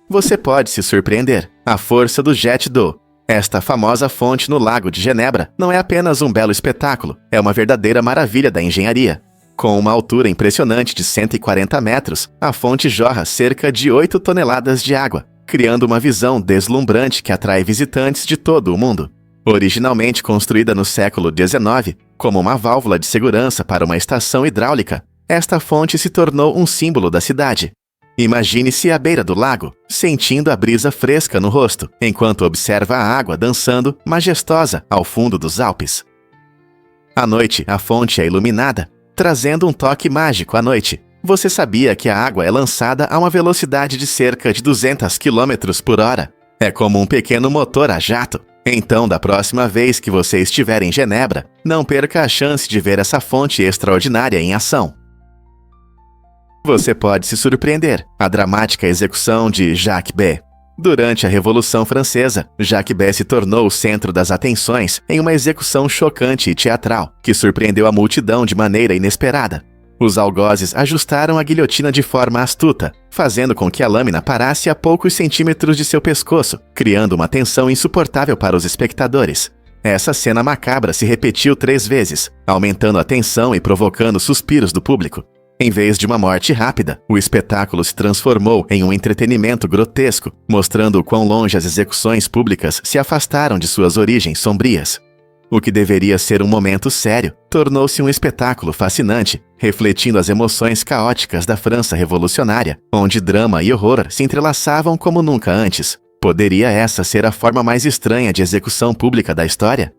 Você pode se surpreender. A força do jet d'eau. Esta famosa fonte no Lago de Genebra não é apenas um belo espetáculo, é uma verdadeira maravilha da engenharia. Com uma altura impressionante de 140 metros, a fonte jorra cerca de 8 toneladas de água, criando uma visão deslumbrante que atrai visitantes de todo o mundo. Originalmente construída no século XIX como uma válvula de segurança para uma estação hidráulica, esta fonte se tornou um símbolo da cidade. Imagine-se à beira do lago, sentindo a brisa fresca no rosto, enquanto observa a água dançando majestosa ao fundo dos Alpes. À noite, a fonte é iluminada, trazendo um toque mágico à noite. Você sabia que a água é lançada a uma velocidade de cerca de 200 km por hora? É como um pequeno motor a jato. Então, da próxima vez que você estiver em Genebra, não perca a chance de ver essa fonte extraordinária em ação. Você pode se surpreender. A dramática execução de Jacques B. Durante a Revolução Francesa, Jacques B se tornou o centro das atenções em uma execução chocante e teatral, que surpreendeu a multidão de maneira inesperada. Os algozes ajustaram a guilhotina de forma astuta, fazendo com que a lâmina parasse a poucos centímetros de seu pescoço, criando uma tensão insuportável para os espectadores. Essa cena macabra se repetiu 3 vezes, aumentando a tensão e provocando suspiros do público. Em vez de uma morte rápida, o espetáculo se transformou em um entretenimento grotesco, mostrando o quão longe as execuções públicas se afastaram de suas origens sombrias. O que deveria ser um momento sério, tornou-se um espetáculo fascinante, refletindo as emoções caóticas da França revolucionária, onde drama e horror se entrelaçavam como nunca antes. Poderia essa ser a forma mais estranha de execução pública da história?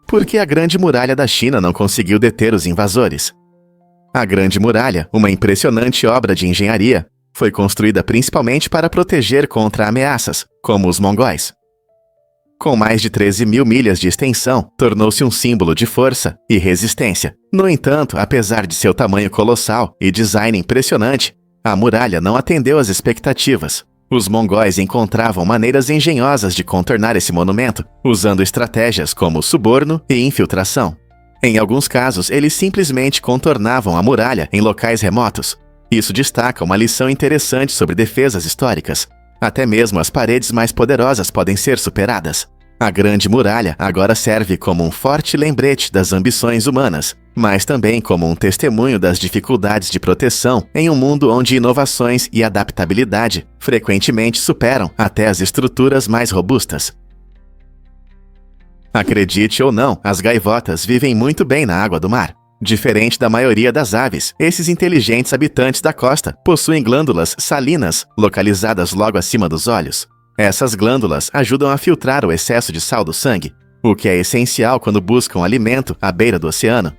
Por que a Grande Muralha da China não conseguiu deter os invasores? A Grande Muralha, uma impressionante obra de engenharia, foi construída principalmente para proteger contra ameaças, como os mongóis. Com mais de 13 mil milhas de extensão, tornou-se um símbolo de força e resistência. No entanto, apesar de seu tamanho colossal e design impressionante, a muralha não atendeu às expectativas. Os mongóis encontravam maneiras engenhosas de contornar esse monumento, usando estratégias como suborno e infiltração. Em alguns casos, eles simplesmente contornavam a muralha em locais remotos. Isso destaca uma lição interessante sobre defesas históricas. Até mesmo as paredes mais poderosas podem ser superadas. A Grande Muralha agora serve como um forte lembrete das ambições humanas, mas também como um testemunho das dificuldades de proteção em um mundo onde inovações e adaptabilidade frequentemente superam até as estruturas mais robustas. Acredite ou não, as gaivotas vivem muito bem na água do mar. Diferente da maioria das aves, esses inteligentes habitantes da costa possuem glândulas salinas localizadas logo acima dos olhos. Essas glândulas ajudam a filtrar o excesso de sal do sangue, o que é essencial quando buscam alimento à beira do oceano.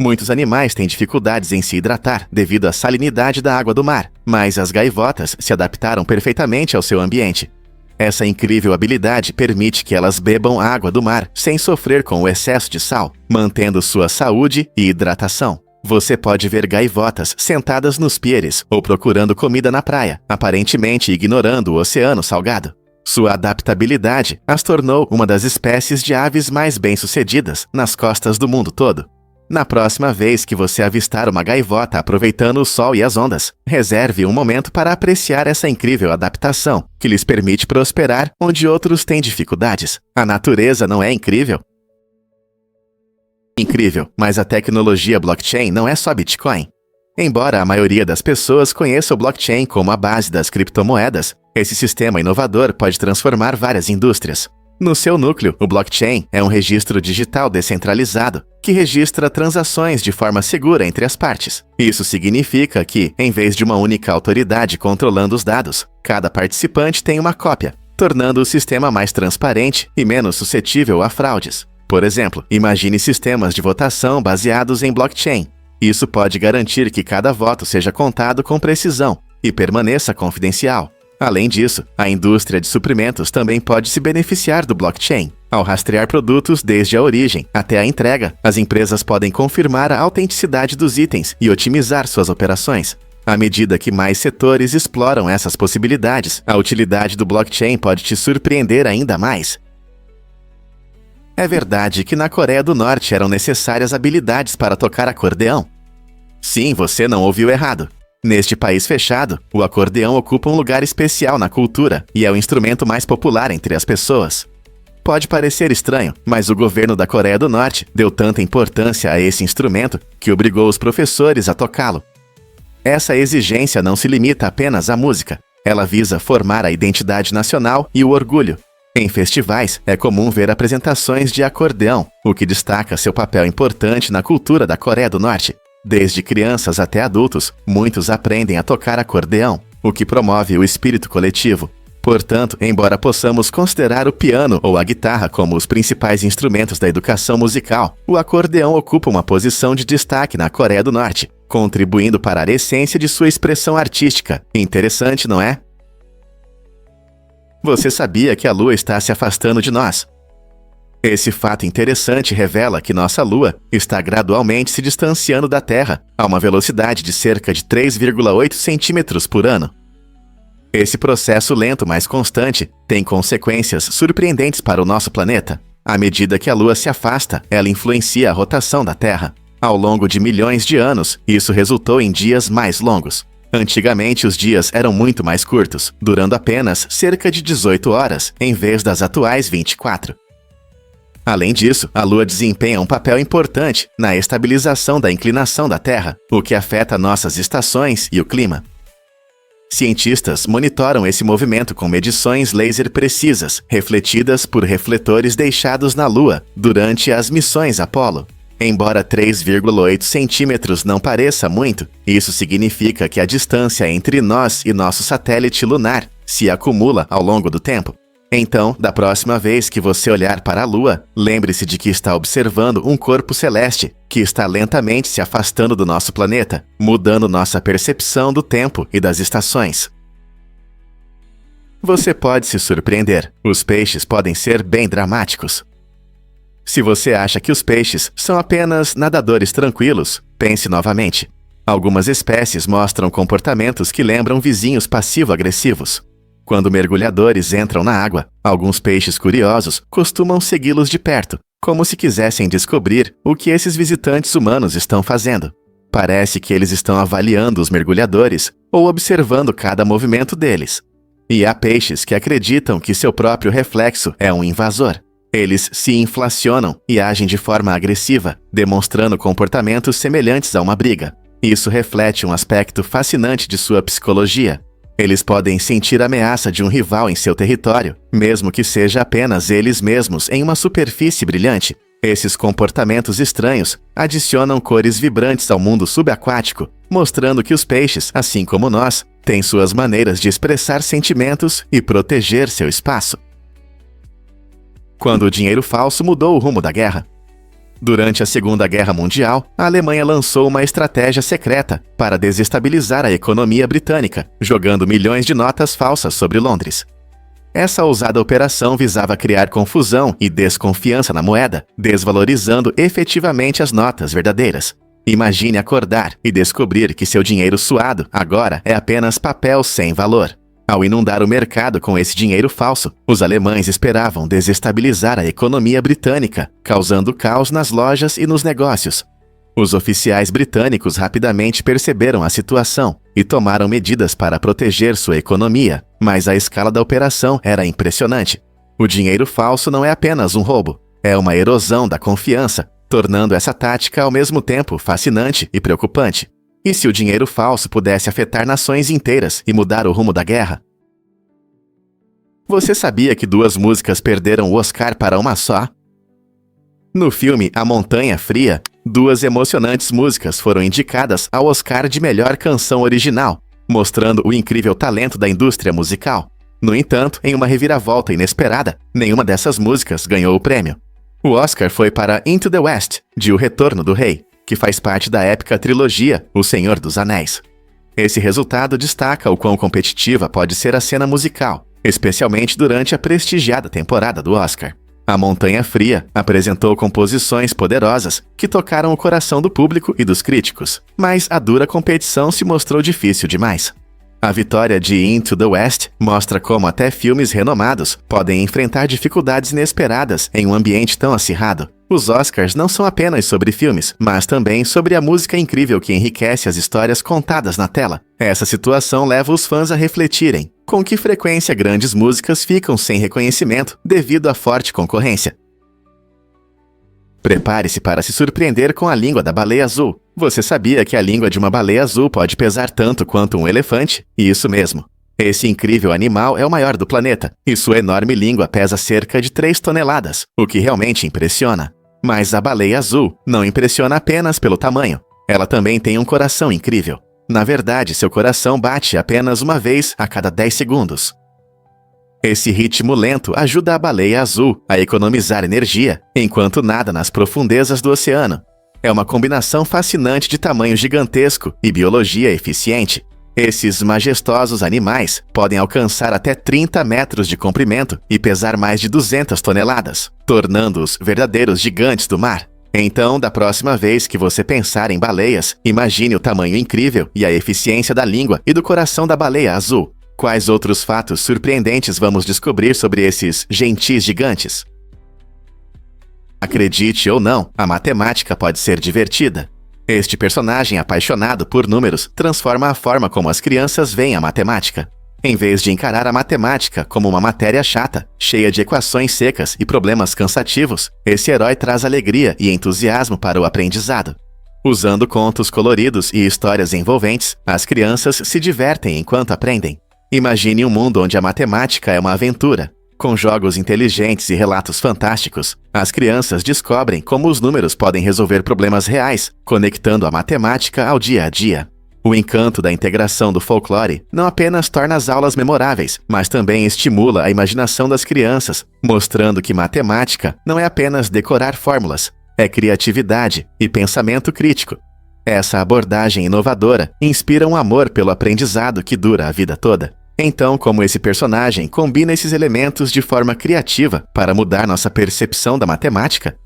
Muitos animais têm dificuldades em se hidratar devido à salinidade da água do mar, mas as gaivotas se adaptaram perfeitamente ao seu ambiente. Essa incrível habilidade permite que elas bebam água do mar sem sofrer com o excesso de sal, mantendo sua saúde e hidratação. Você pode ver gaivotas sentadas nos pieres ou procurando comida na praia, aparentemente ignorando o oceano salgado. Sua adaptabilidade as tornou uma das espécies de aves mais bem-sucedidas nas costas do mundo todo. Na próxima vez que você avistar uma gaivota aproveitando o sol e as ondas, reserve um momento para apreciar essa incrível adaptação, que lhes permite prosperar onde outros têm dificuldades. A natureza não é incrível? Incrível, mas a tecnologia blockchain não é só Bitcoin. Embora a maioria das pessoas conheça o blockchain como a base das criptomoedas, esse sistema inovador pode transformar várias indústrias. No seu núcleo, o blockchain é um registro digital descentralizado, que registra transações de forma segura entre as partes. Isso significa que, em vez de uma única autoridade controlando os dados, cada participante tem uma cópia, tornando o sistema mais transparente e menos suscetível a fraudes. Por exemplo, imagine sistemas de votação baseados em blockchain. Isso pode garantir que cada voto seja contado com precisão e permaneça confidencial. Além disso, a indústria de suprimentos também pode se beneficiar do blockchain. Ao rastrear produtos desde a origem até a entrega, as empresas podem confirmar a autenticidade dos itens e otimizar suas operações. À medida que mais setores exploram essas possibilidades, a utilidade do blockchain pode te surpreender ainda mais. É verdade que na Coreia do Norte eram necessárias habilidades para tocar acordeão? Sim, você não ouviu errado. Neste país fechado, o acordeão ocupa um lugar especial na cultura e é o instrumento mais popular entre as pessoas. Pode parecer estranho, mas o governo da Coreia do Norte deu tanta importância a esse instrumento que obrigou os professores a tocá-lo. Essa exigência não se limita apenas à música. Ela visa formar a identidade nacional e o orgulho. Em festivais, é comum ver apresentações de acordeão, o que destaca seu papel importante na cultura da Coreia do Norte. Desde crianças até adultos, muitos aprendem a tocar acordeão, o que promove o espírito coletivo. Portanto, embora possamos considerar o piano ou a guitarra como os principais instrumentos da educação musical, o acordeão ocupa uma posição de destaque na Coreia do Norte, contribuindo para a essência de sua expressão artística. Interessante, não é? Você sabia que a Lua está se afastando de nós? Esse fato interessante revela que nossa Lua está gradualmente se distanciando da Terra a uma velocidade de cerca de 3,8 centímetros por ano. Esse processo lento, mas constante, tem consequências surpreendentes para o nosso planeta. À medida que a Lua se afasta, ela influencia a rotação da Terra. Ao longo de milhões de anos, isso resultou em dias mais longos. Antigamente, os dias eram muito mais curtos, durando apenas cerca de 18 horas, em vez das atuais 24. Além disso, a Lua desempenha um papel importante na estabilização da inclinação da Terra, o que afeta nossas estações e o clima. Cientistas monitoram esse movimento com medições laser precisas, refletidas por refletores deixados na Lua durante as missões Apollo. Embora 3,8 centímetros não pareça muito, isso significa que a distância entre nós e nosso satélite lunar se acumula ao longo do tempo. Então, da próxima vez que você olhar para a Lua, lembre-se de que está observando um corpo celeste que está lentamente se afastando do nosso planeta, mudando nossa percepção do tempo e das estações. Você pode se surpreender. Os peixes podem ser bem dramáticos. Se você acha que os peixes são apenas nadadores tranquilos, pense novamente. Algumas espécies mostram comportamentos que lembram vizinhos passivo-agressivos. Quando mergulhadores entram na água, alguns peixes curiosos costumam segui-los de perto, como se quisessem descobrir o que esses visitantes humanos estão fazendo. Parece que eles estão avaliando os mergulhadores ou observando cada movimento deles. E há peixes que acreditam que seu próprio reflexo é um invasor. Eles se inflacionam e agem de forma agressiva, demonstrando comportamentos semelhantes a uma briga. Isso reflete um aspecto fascinante de sua psicologia. Eles podem sentir a ameaça de um rival em seu território, mesmo que seja apenas eles mesmos em uma superfície brilhante. Esses comportamentos estranhos adicionam cores vibrantes ao mundo subaquático, mostrando que os peixes, assim como nós, têm suas maneiras de expressar sentimentos e proteger seu espaço. Quando o dinheiro falso mudou o rumo da guerra. Durante a Segunda Guerra Mundial, a Alemanha lançou uma estratégia secreta para desestabilizar a economia britânica, jogando milhões de notas falsas sobre Londres. Essa ousada operação visava criar confusão e desconfiança na moeda, desvalorizando efetivamente as notas verdadeiras. Imagine acordar e descobrir que seu dinheiro suado agora é apenas papel sem valor. Ao inundar o mercado com esse dinheiro falso, os alemães esperavam desestabilizar a economia britânica, causando caos nas lojas e nos negócios. Os oficiais britânicos rapidamente perceberam a situação e tomaram medidas para proteger sua economia, mas a escala da operação era impressionante. O dinheiro falso não é apenas um roubo, é uma erosão da confiança, tornando essa tática ao mesmo tempo fascinante e preocupante. E se o dinheiro falso pudesse afetar nações inteiras e mudar o rumo da guerra? Você sabia que 2 músicas perderam o Oscar para uma só? No filme A Montanha Fria, 2 emocionantes músicas foram indicadas ao Oscar de melhor canção original, mostrando o incrível talento da indústria musical. No entanto, em uma reviravolta inesperada, nenhuma dessas músicas ganhou o prêmio. O Oscar foi para Into the West, de O Retorno do Rei, que faz parte da épica trilogia O Senhor dos Anéis. Esse resultado destaca o quão competitiva pode ser a cena musical, especialmente durante a prestigiada temporada do Oscar. A Montanha Fria apresentou composições poderosas que tocaram o coração do público e dos críticos, mas a dura competição se mostrou difícil demais. A vitória de Into the West mostra como até filmes renomados podem enfrentar dificuldades inesperadas em um ambiente tão acirrado. Os Oscars não são apenas sobre filmes, mas também sobre a música incrível que enriquece as histórias contadas na tela. Essa situação leva os fãs a refletirem: com que frequência grandes músicas ficam sem reconhecimento devido à forte concorrência? Prepare-se para se surpreender com a língua da baleia azul. Você sabia que a língua de uma baleia azul pode pesar tanto quanto um elefante? Isso mesmo. Esse incrível animal é o maior do planeta, e sua enorme língua pesa cerca de 3 toneladas, o que realmente impressiona. Mas a baleia azul não impressiona apenas pelo tamanho. Ela também tem um coração incrível. Na verdade, seu coração bate apenas uma vez a cada 10 segundos. Esse ritmo lento ajuda a baleia azul a economizar energia enquanto nada nas profundezas do oceano. É uma combinação fascinante de tamanho gigantesco e biologia eficiente. Esses majestosos animais podem alcançar até 30 metros de comprimento e pesar mais de 200 toneladas, tornando-os verdadeiros gigantes do mar. Então, da próxima vez que você pensar em baleias, imagine o tamanho incrível e a eficiência da língua e do coração da baleia azul. Quais outros fatos surpreendentes vamos descobrir sobre esses gentis gigantes? Acredite ou não, a matemática pode ser divertida. Este personagem apaixonado por números transforma a forma como as crianças veem a matemática. Em vez de encarar a matemática como uma matéria chata, cheia de equações secas e problemas cansativos, esse herói traz alegria e entusiasmo para o aprendizado. Usando contos coloridos e histórias envolventes, as crianças se divertem enquanto aprendem. Imagine um mundo onde a matemática é uma aventura. Com jogos inteligentes e relatos fantásticos, as crianças descobrem como os números podem resolver problemas reais, conectando a matemática ao dia a dia. O encanto da integração do folclore não apenas torna as aulas memoráveis, mas também estimula a imaginação das crianças, mostrando que matemática não é apenas decorar fórmulas, é criatividade e pensamento crítico. Essa abordagem inovadora inspira um amor pelo aprendizado que dura a vida toda. Então, como esse personagem combina esses elementos de forma criativa para mudar nossa percepção da matemática?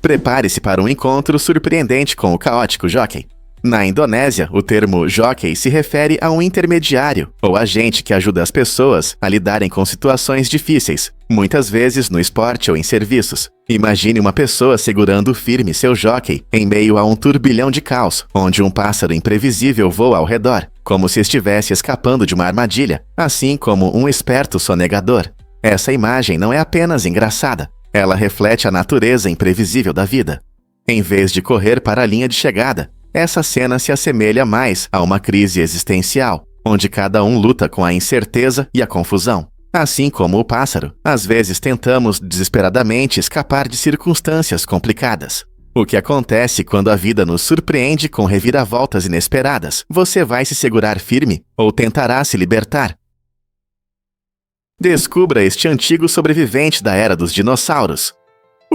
Prepare-se para um encontro surpreendente com o caótico jockey. Na Indonésia, o termo jockey se refere a um intermediário ou agente que ajuda as pessoas a lidarem com situações difíceis, muitas vezes no esporte ou em serviços. Imagine uma pessoa segurando firme seu jockey em meio a um turbilhão de caos, onde um pássaro imprevisível voa ao redor, como se estivesse escapando de uma armadilha, assim como um esperto sonegador. Essa imagem não é apenas engraçada, ela reflete a natureza imprevisível da vida. Em vez de correr para a linha de chegada, essa cena se assemelha mais a uma crise existencial, onde cada um luta com a incerteza e a confusão. Assim como o pássaro, às vezes tentamos desesperadamente escapar de circunstâncias complicadas. O que acontece quando a vida nos surpreende com reviravoltas inesperadas? Você vai se segurar firme ou tentará se libertar? Descubra este antigo sobrevivente da era dos dinossauros.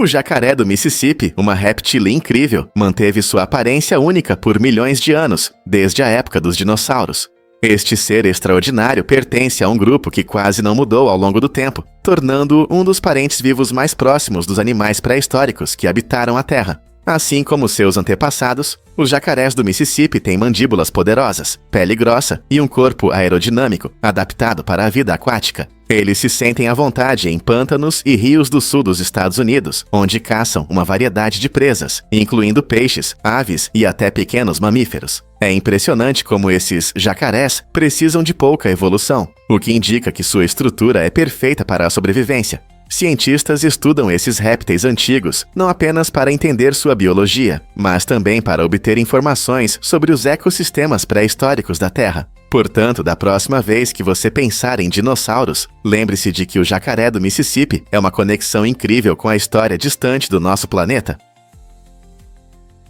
O jacaré do Mississippi, uma reptília incrível, manteve sua aparência única por milhões de anos, desde a época dos dinossauros. Este ser extraordinário pertence a um grupo que quase não mudou ao longo do tempo, tornando-o um dos parentes vivos mais próximos dos animais pré-históricos que habitaram a Terra. Assim como seus antepassados, os jacarés do Mississippi têm mandíbulas poderosas, pele grossa e um corpo aerodinâmico, adaptado para a vida aquática. Eles se sentem à vontade em pântanos e rios do sul dos Estados Unidos, onde caçam uma variedade de presas, incluindo peixes, aves e até pequenos mamíferos. É impressionante como esses jacarés precisam de pouca evolução, o que indica que sua estrutura é perfeita para a sobrevivência. Cientistas estudam esses répteis antigos não apenas para entender sua biologia, mas também para obter informações sobre os ecossistemas pré-históricos da Terra. Portanto, da próxima vez que você pensar em dinossauros, lembre-se de que o jacaré do Mississippi é uma conexão incrível com a história distante do nosso planeta.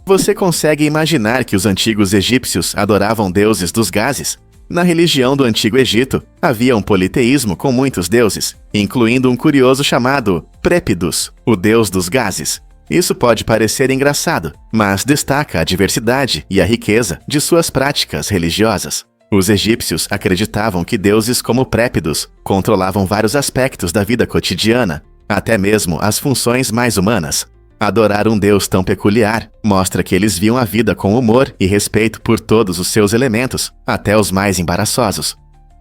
Você consegue imaginar que os antigos egípcios adoravam deuses dos gases? Na religião do Antigo Egito, havia um politeísmo com muitos deuses, incluindo um curioso chamado Prépidus, o deus dos gases. Isso pode parecer engraçado, mas destaca a diversidade e a riqueza de suas práticas religiosas. Os egípcios acreditavam que deuses como Prépidus controlavam vários aspectos da vida cotidiana, até mesmo as funções mais humanas. Adorar um deus tão peculiar mostra que eles viam a vida com humor e respeito por todos os seus elementos, até os mais embaraçosos.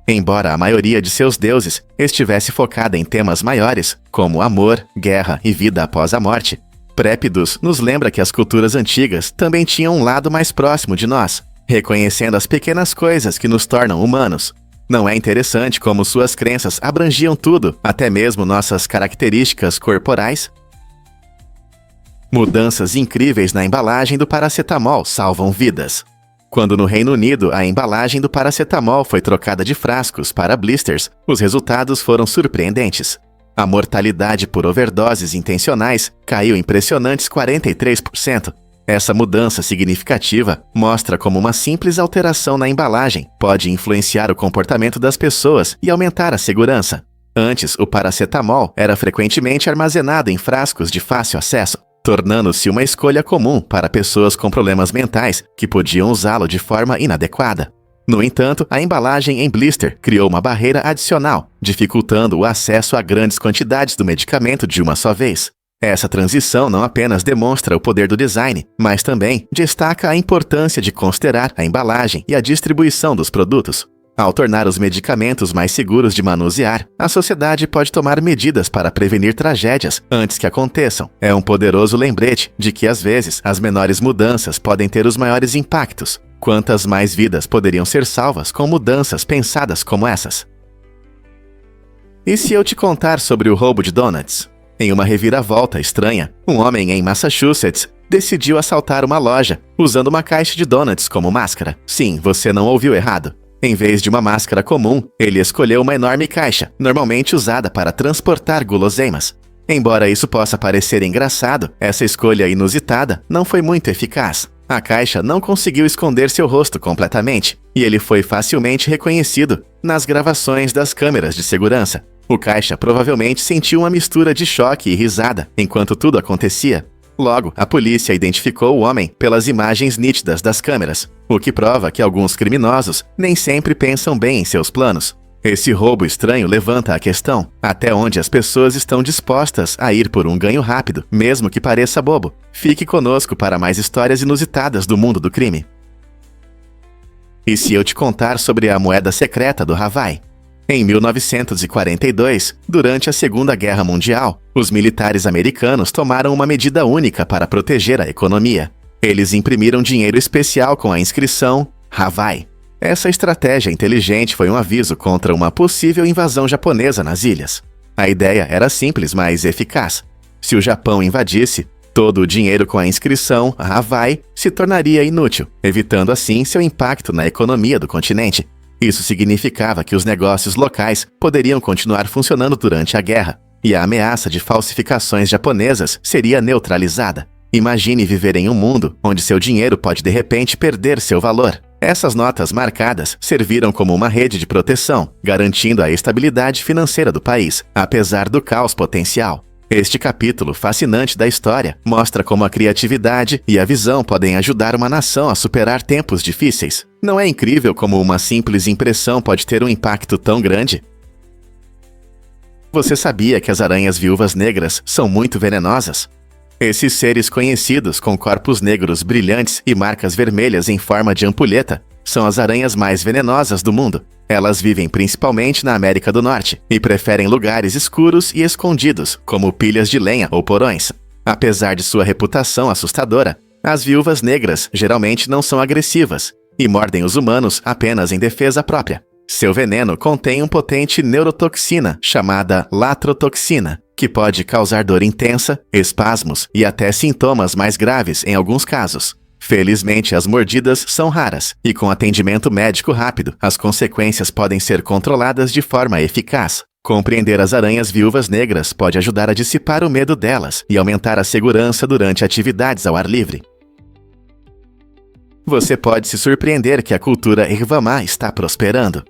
Embora a maioria de seus deuses estivesse focada em temas maiores, como amor, guerra e vida após a morte, Prépidus nos lembra que as culturas antigas também tinham um lado mais próximo de nós, reconhecendo as pequenas coisas que nos tornam humanos. Não é interessante como suas crenças abrangiam tudo, até mesmo nossas características corporais? Mudanças incríveis na embalagem do paracetamol salvam vidas. Quando no Reino Unido a embalagem do paracetamol foi trocada de frascos para blisters, os resultados foram surpreendentes. A mortalidade por overdoses intencionais caiu impressionantes 43%. Essa mudança significativa mostra como uma simples alteração na embalagem pode influenciar o comportamento das pessoas e aumentar a segurança. Antes, o paracetamol era frequentemente armazenado em frascos de fácil acesso, tornando-se uma escolha comum para pessoas com problemas mentais que podiam usá-lo de forma inadequada. No entanto, a embalagem em blister criou uma barreira adicional, dificultando o acesso a grandes quantidades do medicamento de uma só vez. Essa transição não apenas demonstra o poder do design, mas também destaca a importância de considerar a embalagem e a distribuição dos produtos. Ao tornar os medicamentos mais seguros de manusear, a sociedade pode tomar medidas para prevenir tragédias antes que aconteçam. É um poderoso lembrete de que, às vezes, as menores mudanças podem ter os maiores impactos. Quantas mais vidas poderiam ser salvas com mudanças pensadas como essas? E se eu te contar sobre o roubo de donuts? Em uma reviravolta estranha, um homem em Massachusetts decidiu assaltar uma loja usando uma caixa de donuts como máscara. Sim, você não ouviu errado. Em vez de uma máscara comum, ele escolheu uma enorme caixa, normalmente usada para transportar guloseimas. Embora isso possa parecer engraçado, essa escolha inusitada não foi muito eficaz. A caixa não conseguiu esconder seu rosto completamente, e ele foi facilmente reconhecido nas gravações das câmeras de segurança. O caixa provavelmente sentiu uma mistura de choque e risada enquanto tudo acontecia. Logo, a polícia identificou o homem pelas imagens nítidas das câmeras, o que prova que alguns criminosos nem sempre pensam bem em seus planos. Esse roubo estranho levanta a questão: até onde as pessoas estão dispostas a ir por um ganho rápido, mesmo que pareça bobo? Fique conosco para mais histórias inusitadas do mundo do crime. E se eu te contar sobre a moeda secreta do Hawaii? Em 1942, durante a Segunda Guerra Mundial, os militares americanos tomaram uma medida única para proteger a economia. Eles imprimiram dinheiro especial com a inscrição Hawaii. Essa estratégia inteligente foi um aviso contra uma possível invasão japonesa nas ilhas. A ideia era simples, mas eficaz. Se o Japão invadisse, todo o dinheiro com a inscrição Hawaii se tornaria inútil, evitando assim seu impacto na economia do continente. Isso significava que os negócios locais poderiam continuar funcionando durante a guerra, e a ameaça de falsificações japonesas seria neutralizada. Imagine viver em um mundo onde seu dinheiro pode de repente perder seu valor. Essas notas marcadas serviram como uma rede de proteção, garantindo a estabilidade financeira do país, apesar do caos potencial. Este capítulo fascinante da história mostra como a criatividade e a visão podem ajudar uma nação a superar tempos difíceis. Não é incrível como uma simples impressão pode ter um impacto tão grande? Você sabia que as aranhas viúvas negras são muito venenosas? Esses seres conhecidos com corpos negros brilhantes e marcas vermelhas em forma de ampulheta são as aranhas mais venenosas do mundo. Elas vivem principalmente na América do Norte e preferem lugares escuros e escondidos, como pilhas de lenha ou porões. Apesar de sua reputação assustadora, as viúvas negras geralmente não são agressivas e mordem os humanos apenas em defesa própria. Seu veneno contém uma potente neurotoxina chamada latrotoxina, que pode causar dor intensa, espasmos e até sintomas mais graves em alguns casos. Felizmente, as mordidas são raras, e com atendimento médico rápido, as consequências podem ser controladas de forma eficaz. Compreender as aranhas viúvas negras pode ajudar a dissipar o medo delas e aumentar a segurança durante atividades ao ar livre. Você pode se surpreender que a cultura Ervamá está prosperando.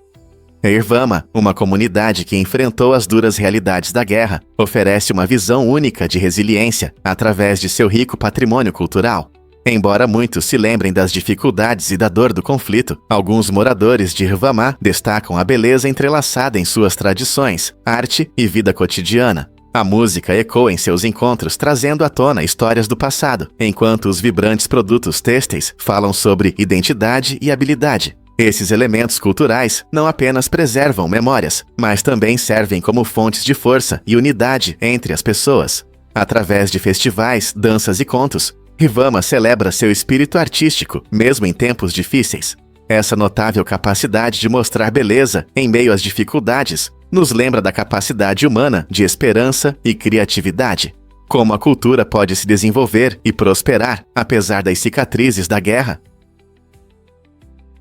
Ervama, uma comunidade que enfrentou as duras realidades da guerra, oferece uma visão única de resiliência através de seu rico patrimônio cultural. Embora muitos se lembrem das dificuldades e da dor do conflito, alguns moradores de Ervamá destacam a beleza entrelaçada em suas tradições, arte e vida cotidiana. A música ecoa em seus encontros, trazendo à tona histórias do passado, enquanto os vibrantes produtos têxteis falam sobre identidade e habilidade. Esses elementos culturais não apenas preservam memórias, mas também servem como fontes de força e unidade entre as pessoas. Através de festivais, danças e contos, Ervama celebra seu espírito artístico, mesmo em tempos difíceis. Essa notável capacidade de mostrar beleza em meio às dificuldades nos lembra da capacidade humana de esperança e criatividade. Como a cultura pode se desenvolver e prosperar, apesar das cicatrizes da guerra.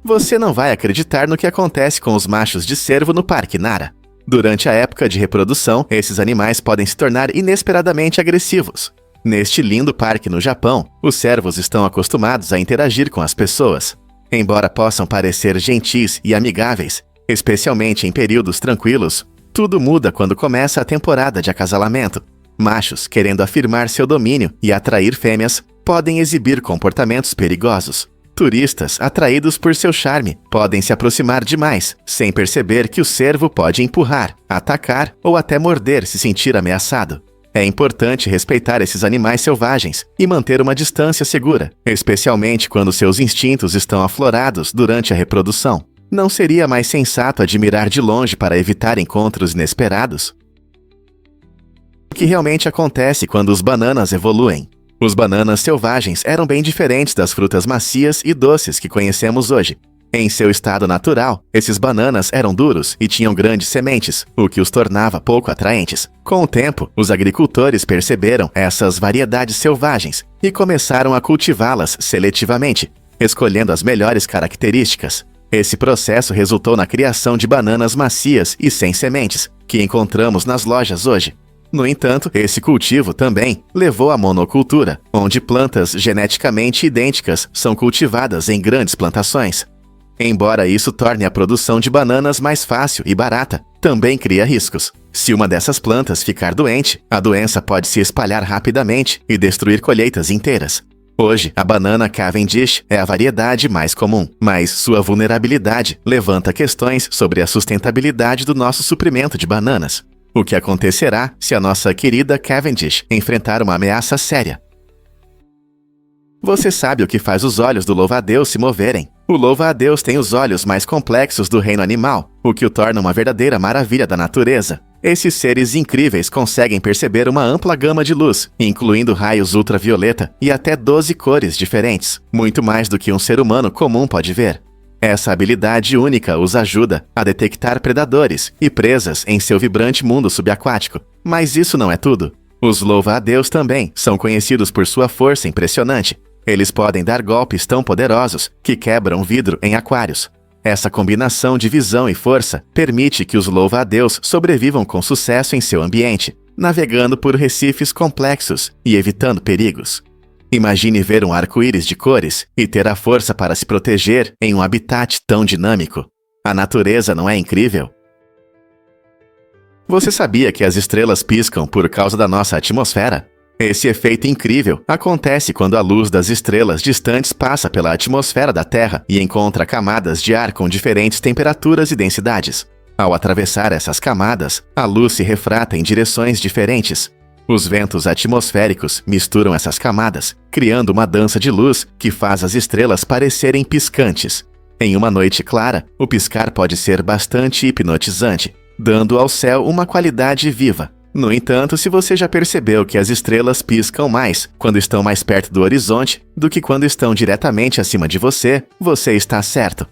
Você não vai acreditar no que acontece com os machos de cervo no Parque Nara. Durante a época de reprodução, esses animais podem se tornar inesperadamente agressivos. Neste lindo parque no Japão, os cervos estão acostumados a interagir com as pessoas. Embora possam parecer gentis e amigáveis, especialmente em períodos tranquilos, tudo muda quando começa a temporada de acasalamento. Machos, querendo afirmar seu domínio e atrair fêmeas, podem exibir comportamentos perigosos. Turistas, atraídos por seu charme, podem se aproximar demais, sem perceber que o cervo pode empurrar, atacar ou até morder se sentir ameaçado. É importante respeitar esses animais selvagens e manter uma distância segura, especialmente quando seus instintos estão aflorados durante a reprodução. Não seria mais sensato admirar de longe para evitar encontros inesperados? O que realmente acontece quando os bananas evoluem? Os bananas selvagens eram bem diferentes das frutas macias e doces que conhecemos hoje. Em seu estado natural, esses bananas eram duros e tinham grandes sementes, o que os tornava pouco atraentes. Com o tempo, os agricultores perceberam essas variedades selvagens e começaram a cultivá-las seletivamente, escolhendo as melhores características. Esse processo resultou na criação de bananas macias e sem sementes, que encontramos nas lojas hoje. No entanto, esse cultivo também levou à monocultura, onde plantas geneticamente idênticas são cultivadas em grandes plantações. Embora isso torne a produção de bananas mais fácil e barata, também cria riscos. Se uma dessas plantas ficar doente, a doença pode se espalhar rapidamente e destruir colheitas inteiras. Hoje, a banana Cavendish é a variedade mais comum, mas sua vulnerabilidade levanta questões sobre a sustentabilidade do nosso suprimento de bananas. O que acontecerá se a nossa querida Cavendish enfrentar uma ameaça séria? Você sabe o que faz os olhos do louva-a-Deus se moverem? O louva-a-Deus tem os olhos mais complexos do reino animal, o que o torna uma verdadeira maravilha da natureza. Esses seres incríveis conseguem perceber uma ampla gama de luz, incluindo raios ultravioleta e até 12 cores diferentes, muito mais do que um ser humano comum pode ver. Essa habilidade única os ajuda a detectar predadores e presas em seu vibrante mundo subaquático. Mas isso não é tudo. Os louva-a-Deus também são conhecidos por sua força impressionante. Eles podem dar golpes tão poderosos que quebram vidro em aquários. Essa combinação de visão e força permite que os louva-a-Deus sobrevivam com sucesso em seu ambiente, navegando por recifes complexos e evitando perigos. Imagine ver um arco-íris de cores e ter a força para se proteger em um habitat tão dinâmico. A natureza não é incrível? Você sabia que as estrelas piscam por causa da nossa atmosfera? Esse efeito incrível acontece quando a luz das estrelas distantes passa pela atmosfera da Terra e encontra camadas de ar com diferentes temperaturas e densidades. Ao atravessar essas camadas, a luz se refrata em direções diferentes. Os ventos atmosféricos misturam essas camadas, criando uma dança de luz que faz as estrelas parecerem piscantes. Em uma noite clara, o piscar pode ser bastante hipnotizante, dando ao céu uma qualidade viva. No entanto, se você já percebeu que as estrelas piscam mais quando estão mais perto do horizonte do que quando estão diretamente acima de você, você está certo.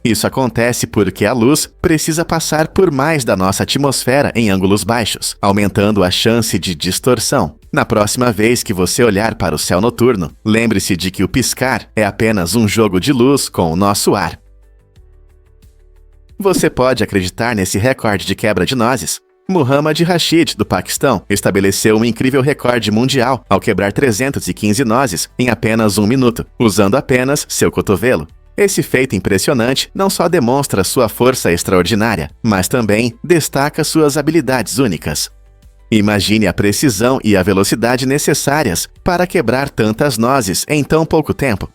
Isso acontece porque a luz precisa passar por mais da nossa atmosfera em ângulos baixos, aumentando a chance de distorção. Na próxima vez que você olhar para o céu noturno, lembre-se de que o piscar é apenas um jogo de luz com o nosso ar. Você pode acreditar nesse recorde de quebra de nozes? Muhammad Rashid, do Paquistão, estabeleceu um incrível recorde mundial ao quebrar 315 nozes em apenas 1 minuto, usando apenas seu cotovelo. Esse feito impressionante não só demonstra sua força extraordinária, mas também destaca suas habilidades únicas. Imagine a precisão e a velocidade necessárias para quebrar tantas nozes em tão pouco tempo.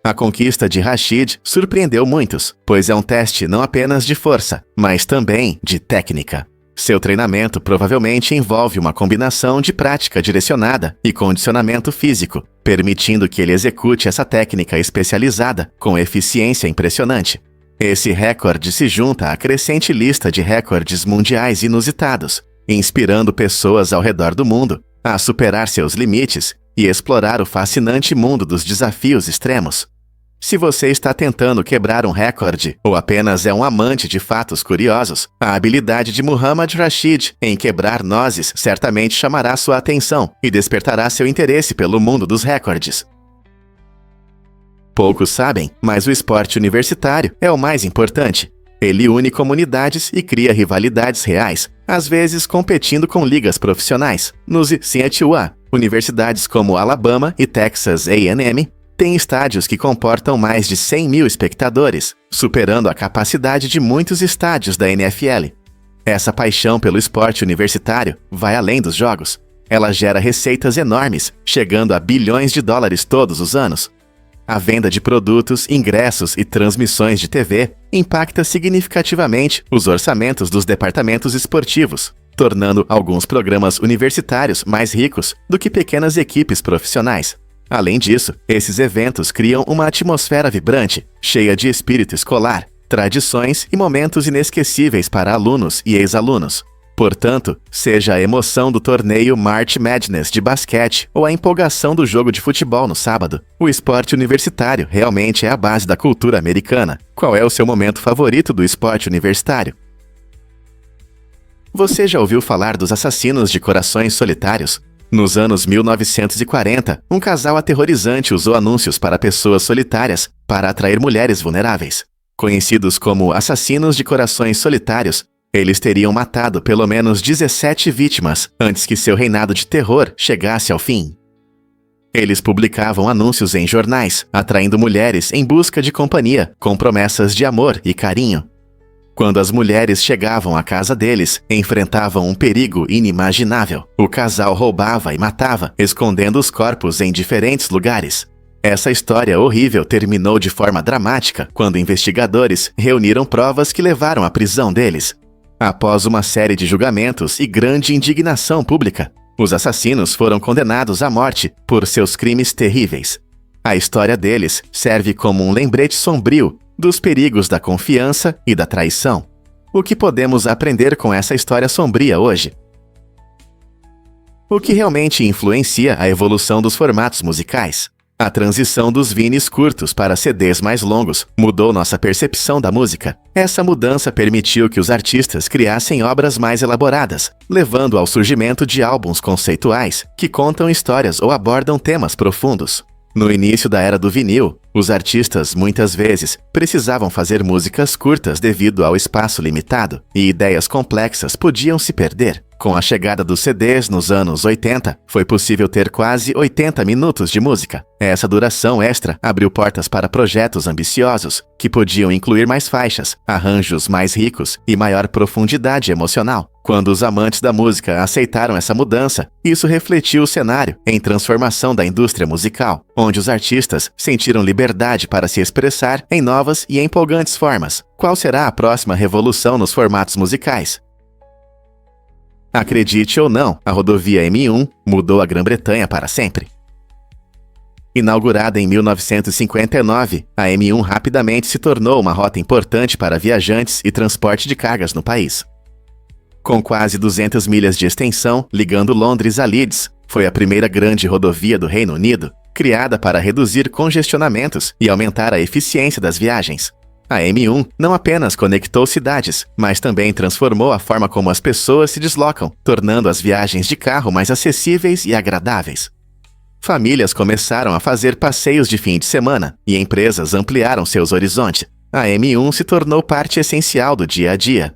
A conquista de Rashid surpreendeu muitos, pois é um teste não apenas de força, mas também de técnica. Seu treinamento provavelmente envolve uma combinação de prática direcionada e condicionamento físico, permitindo que ele execute essa técnica especializada com eficiência impressionante. Esse recorde se junta à crescente lista de recordes mundiais inusitados, inspirando pessoas ao redor do mundo a superar seus limites e explorar o fascinante mundo dos desafios extremos. Se você está tentando quebrar um recorde ou apenas é um amante de fatos curiosos, a habilidade de Muhammad Rashid em quebrar nozes certamente chamará sua atenção e despertará seu interesse pelo mundo dos recordes. Poucos sabem, mas o esporte universitário é o mais importante. Ele une comunidades e cria rivalidades reais, às vezes competindo com ligas profissionais. Nos CNTUA, universidades como Alabama e Texas A&M têm estádios que comportam mais de 100 mil espectadores, superando a capacidade de muitos estádios da NFL. Essa paixão pelo esporte universitário vai além dos jogos. Ela gera receitas enormes, chegando a bilhões de dólares todos os anos. A venda de produtos, ingressos e transmissões de TV impacta significativamente os orçamentos dos departamentos esportivos, tornando alguns programas universitários mais ricos do que pequenas equipes profissionais. Além disso, esses eventos criam uma atmosfera vibrante, cheia de espírito escolar, tradições e momentos inesquecíveis para alunos e ex-alunos. Portanto, seja a emoção do torneio March Madness de basquete ou a empolgação do jogo de futebol no sábado, o esporte universitário realmente é a base da cultura americana. Qual é o seu momento favorito do esporte universitário? Você já ouviu falar dos assassinos de corações solitários? Nos anos 1940, um casal aterrorizante usou anúncios para pessoas solitárias para atrair mulheres vulneráveis. Conhecidos como assassinos de corações solitários, eles teriam matado pelo menos 17 vítimas antes que seu reinado de terror chegasse ao fim. Eles publicavam anúncios em jornais, atraindo mulheres em busca de companhia, com promessas de amor e carinho. Quando as mulheres chegavam à casa deles, enfrentavam um perigo inimaginável. O casal roubava e matava, escondendo os corpos em diferentes lugares. Essa história horrível terminou de forma dramática quando investigadores reuniram provas que levaram à prisão deles. Após uma série de julgamentos e grande indignação pública, os assassinos foram condenados à morte por seus crimes terríveis. A história deles serve como um lembrete sombrio dos perigos da confiança e da traição. O que podemos aprender com essa história sombria hoje? O que realmente influencia a evolução dos formatos musicais? A transição dos vinis curtos para CDs mais longos mudou nossa percepção da música. Essa mudança permitiu que os artistas criassem obras mais elaboradas, levando ao surgimento de álbuns conceituais que contam histórias ou abordam temas profundos. No início da era do vinil, os artistas muitas vezes precisavam fazer músicas curtas devido ao espaço limitado, e ideias complexas podiam se perder. Com a chegada dos CDs nos anos 80, foi possível ter quase 80 minutos de música. Essa duração extra abriu portas para projetos ambiciosos, que podiam incluir mais faixas, arranjos mais ricos e maior profundidade emocional. Quando os amantes da música aceitaram essa mudança, isso refletiu o cenário em transformação da indústria musical, onde os artistas sentiram liberdade para se expressar em novas e empolgantes formas. Qual será a próxima revolução nos formatos musicais? Acredite ou não, a rodovia M1 mudou a Grã-Bretanha para sempre. Inaugurada em 1959, a M1 rapidamente se tornou uma rota importante para viajantes e transporte de cargas no país. Com quase 200 milhas de extensão, ligando Londres a Leeds, foi a primeira grande rodovia do Reino Unido, criada para reduzir congestionamentos e aumentar a eficiência das viagens. A M1 não apenas conectou cidades, mas também transformou a forma como as pessoas se deslocam, tornando as viagens de carro mais acessíveis e agradáveis. Famílias começaram a fazer passeios de fim de semana e empresas ampliaram seus horizontes. A M1 se tornou parte essencial do dia a dia.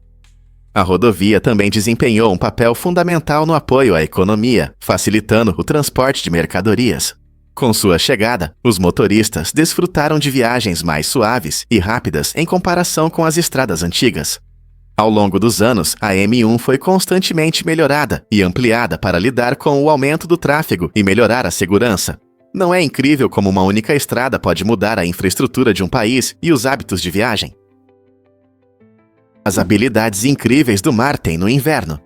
A rodovia também desempenhou um papel fundamental no apoio à economia, facilitando o transporte de mercadorias. Com sua chegada, os motoristas desfrutaram de viagens mais suaves e rápidas em comparação com as estradas antigas. Ao longo dos anos, a M1 foi constantemente melhorada e ampliada para lidar com o aumento do tráfego e melhorar a segurança. Não é incrível como uma única estrada pode mudar a infraestrutura de um país e os hábitos de viagem? As habilidades incríveis do Marten no inverno.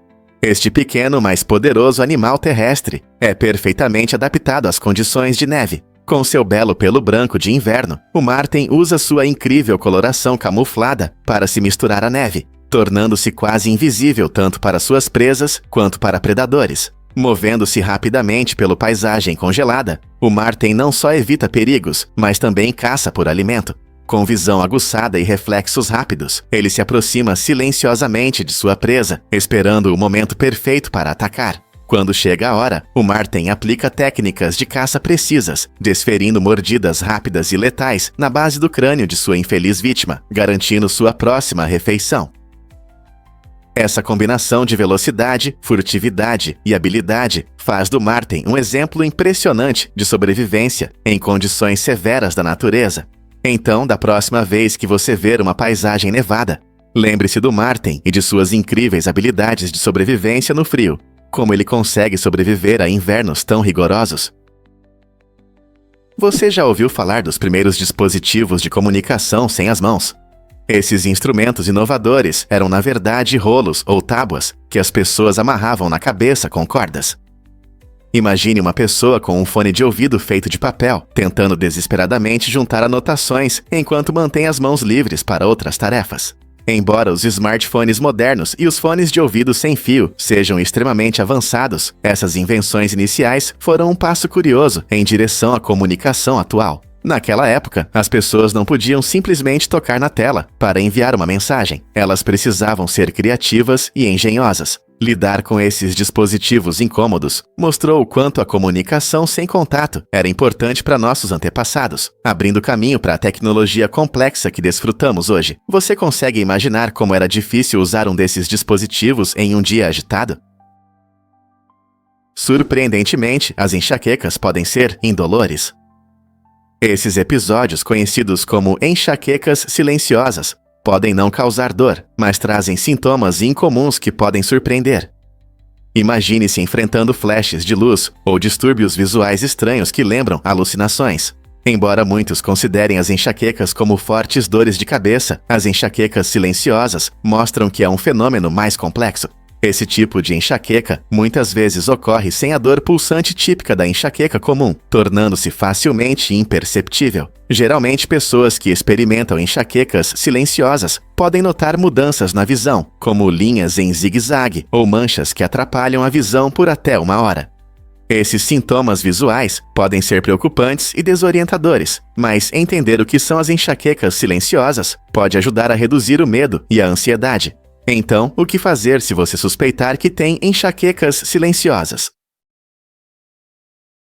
Este pequeno, mas poderoso animal terrestre é perfeitamente adaptado às condições de neve. Com seu belo pelo branco de inverno, o Marten usa sua incrível coloração camuflada para se misturar à neve, tornando-se quase invisível tanto para suas presas quanto para predadores. Movendo-se rapidamente pela paisagem congelada, o Marten não só evita perigos, mas também caça por alimento. Com visão aguçada e reflexos rápidos, ele se aproxima silenciosamente de sua presa, esperando o momento perfeito para atacar. Quando chega a hora, o Marten aplica técnicas de caça precisas, desferindo mordidas rápidas e letais na base do crânio de sua infeliz vítima, garantindo sua próxima refeição. Essa combinação de velocidade, furtividade e habilidade faz do Marten um exemplo impressionante de sobrevivência em condições severas da natureza. Então, da próxima vez que você ver uma paisagem nevada, lembre-se do Marten e de suas incríveis habilidades de sobrevivência no frio. Como ele consegue sobreviver a invernos tão rigorosos? Você já ouviu falar dos primeiros dispositivos de comunicação sem as mãos? Esses instrumentos inovadores eram na verdade rolos ou tábuas que as pessoas amarravam na cabeça com cordas. Imagine uma pessoa com um fone de ouvido feito de papel, tentando desesperadamente juntar anotações enquanto mantém as mãos livres para outras tarefas. Embora os smartphones modernos e os fones de ouvido sem fio sejam extremamente avançados, essas invenções iniciais foram um passo curioso em direção à comunicação atual. Naquela época, as pessoas não podiam simplesmente tocar na tela para enviar uma mensagem. Elas precisavam ser criativas e engenhosas. Lidar com esses dispositivos incômodos mostrou o quanto a comunicação sem contato era importante para nossos antepassados, abrindo caminho para a tecnologia complexa que desfrutamos hoje. Você consegue imaginar como era difícil usar um desses dispositivos em um dia agitado? Surpreendentemente, as enxaquecas podem ser indolores. Esses episódios, conhecidos como enxaquecas silenciosas, podem não causar dor, mas trazem sintomas incomuns que podem surpreender. Imagine-se enfrentando flashes de luz ou distúrbios visuais estranhos que lembram alucinações. Embora muitos considerem as enxaquecas como fortes dores de cabeça, as enxaquecas silenciosas mostram que é um fenômeno mais complexo. Esse tipo de enxaqueca muitas vezes ocorre sem a dor pulsante típica da enxaqueca comum, tornando-se facilmente imperceptível. Geralmente, pessoas que experimentam enxaquecas silenciosas podem notar mudanças na visão, como linhas em zigue-zague ou manchas que atrapalham a visão por até 1 hora. Esses sintomas visuais podem ser preocupantes e desorientadores, mas entender o que são as enxaquecas silenciosas pode ajudar a reduzir o medo e a ansiedade. Então, o que fazer se você suspeitar que tem enxaquecas silenciosas?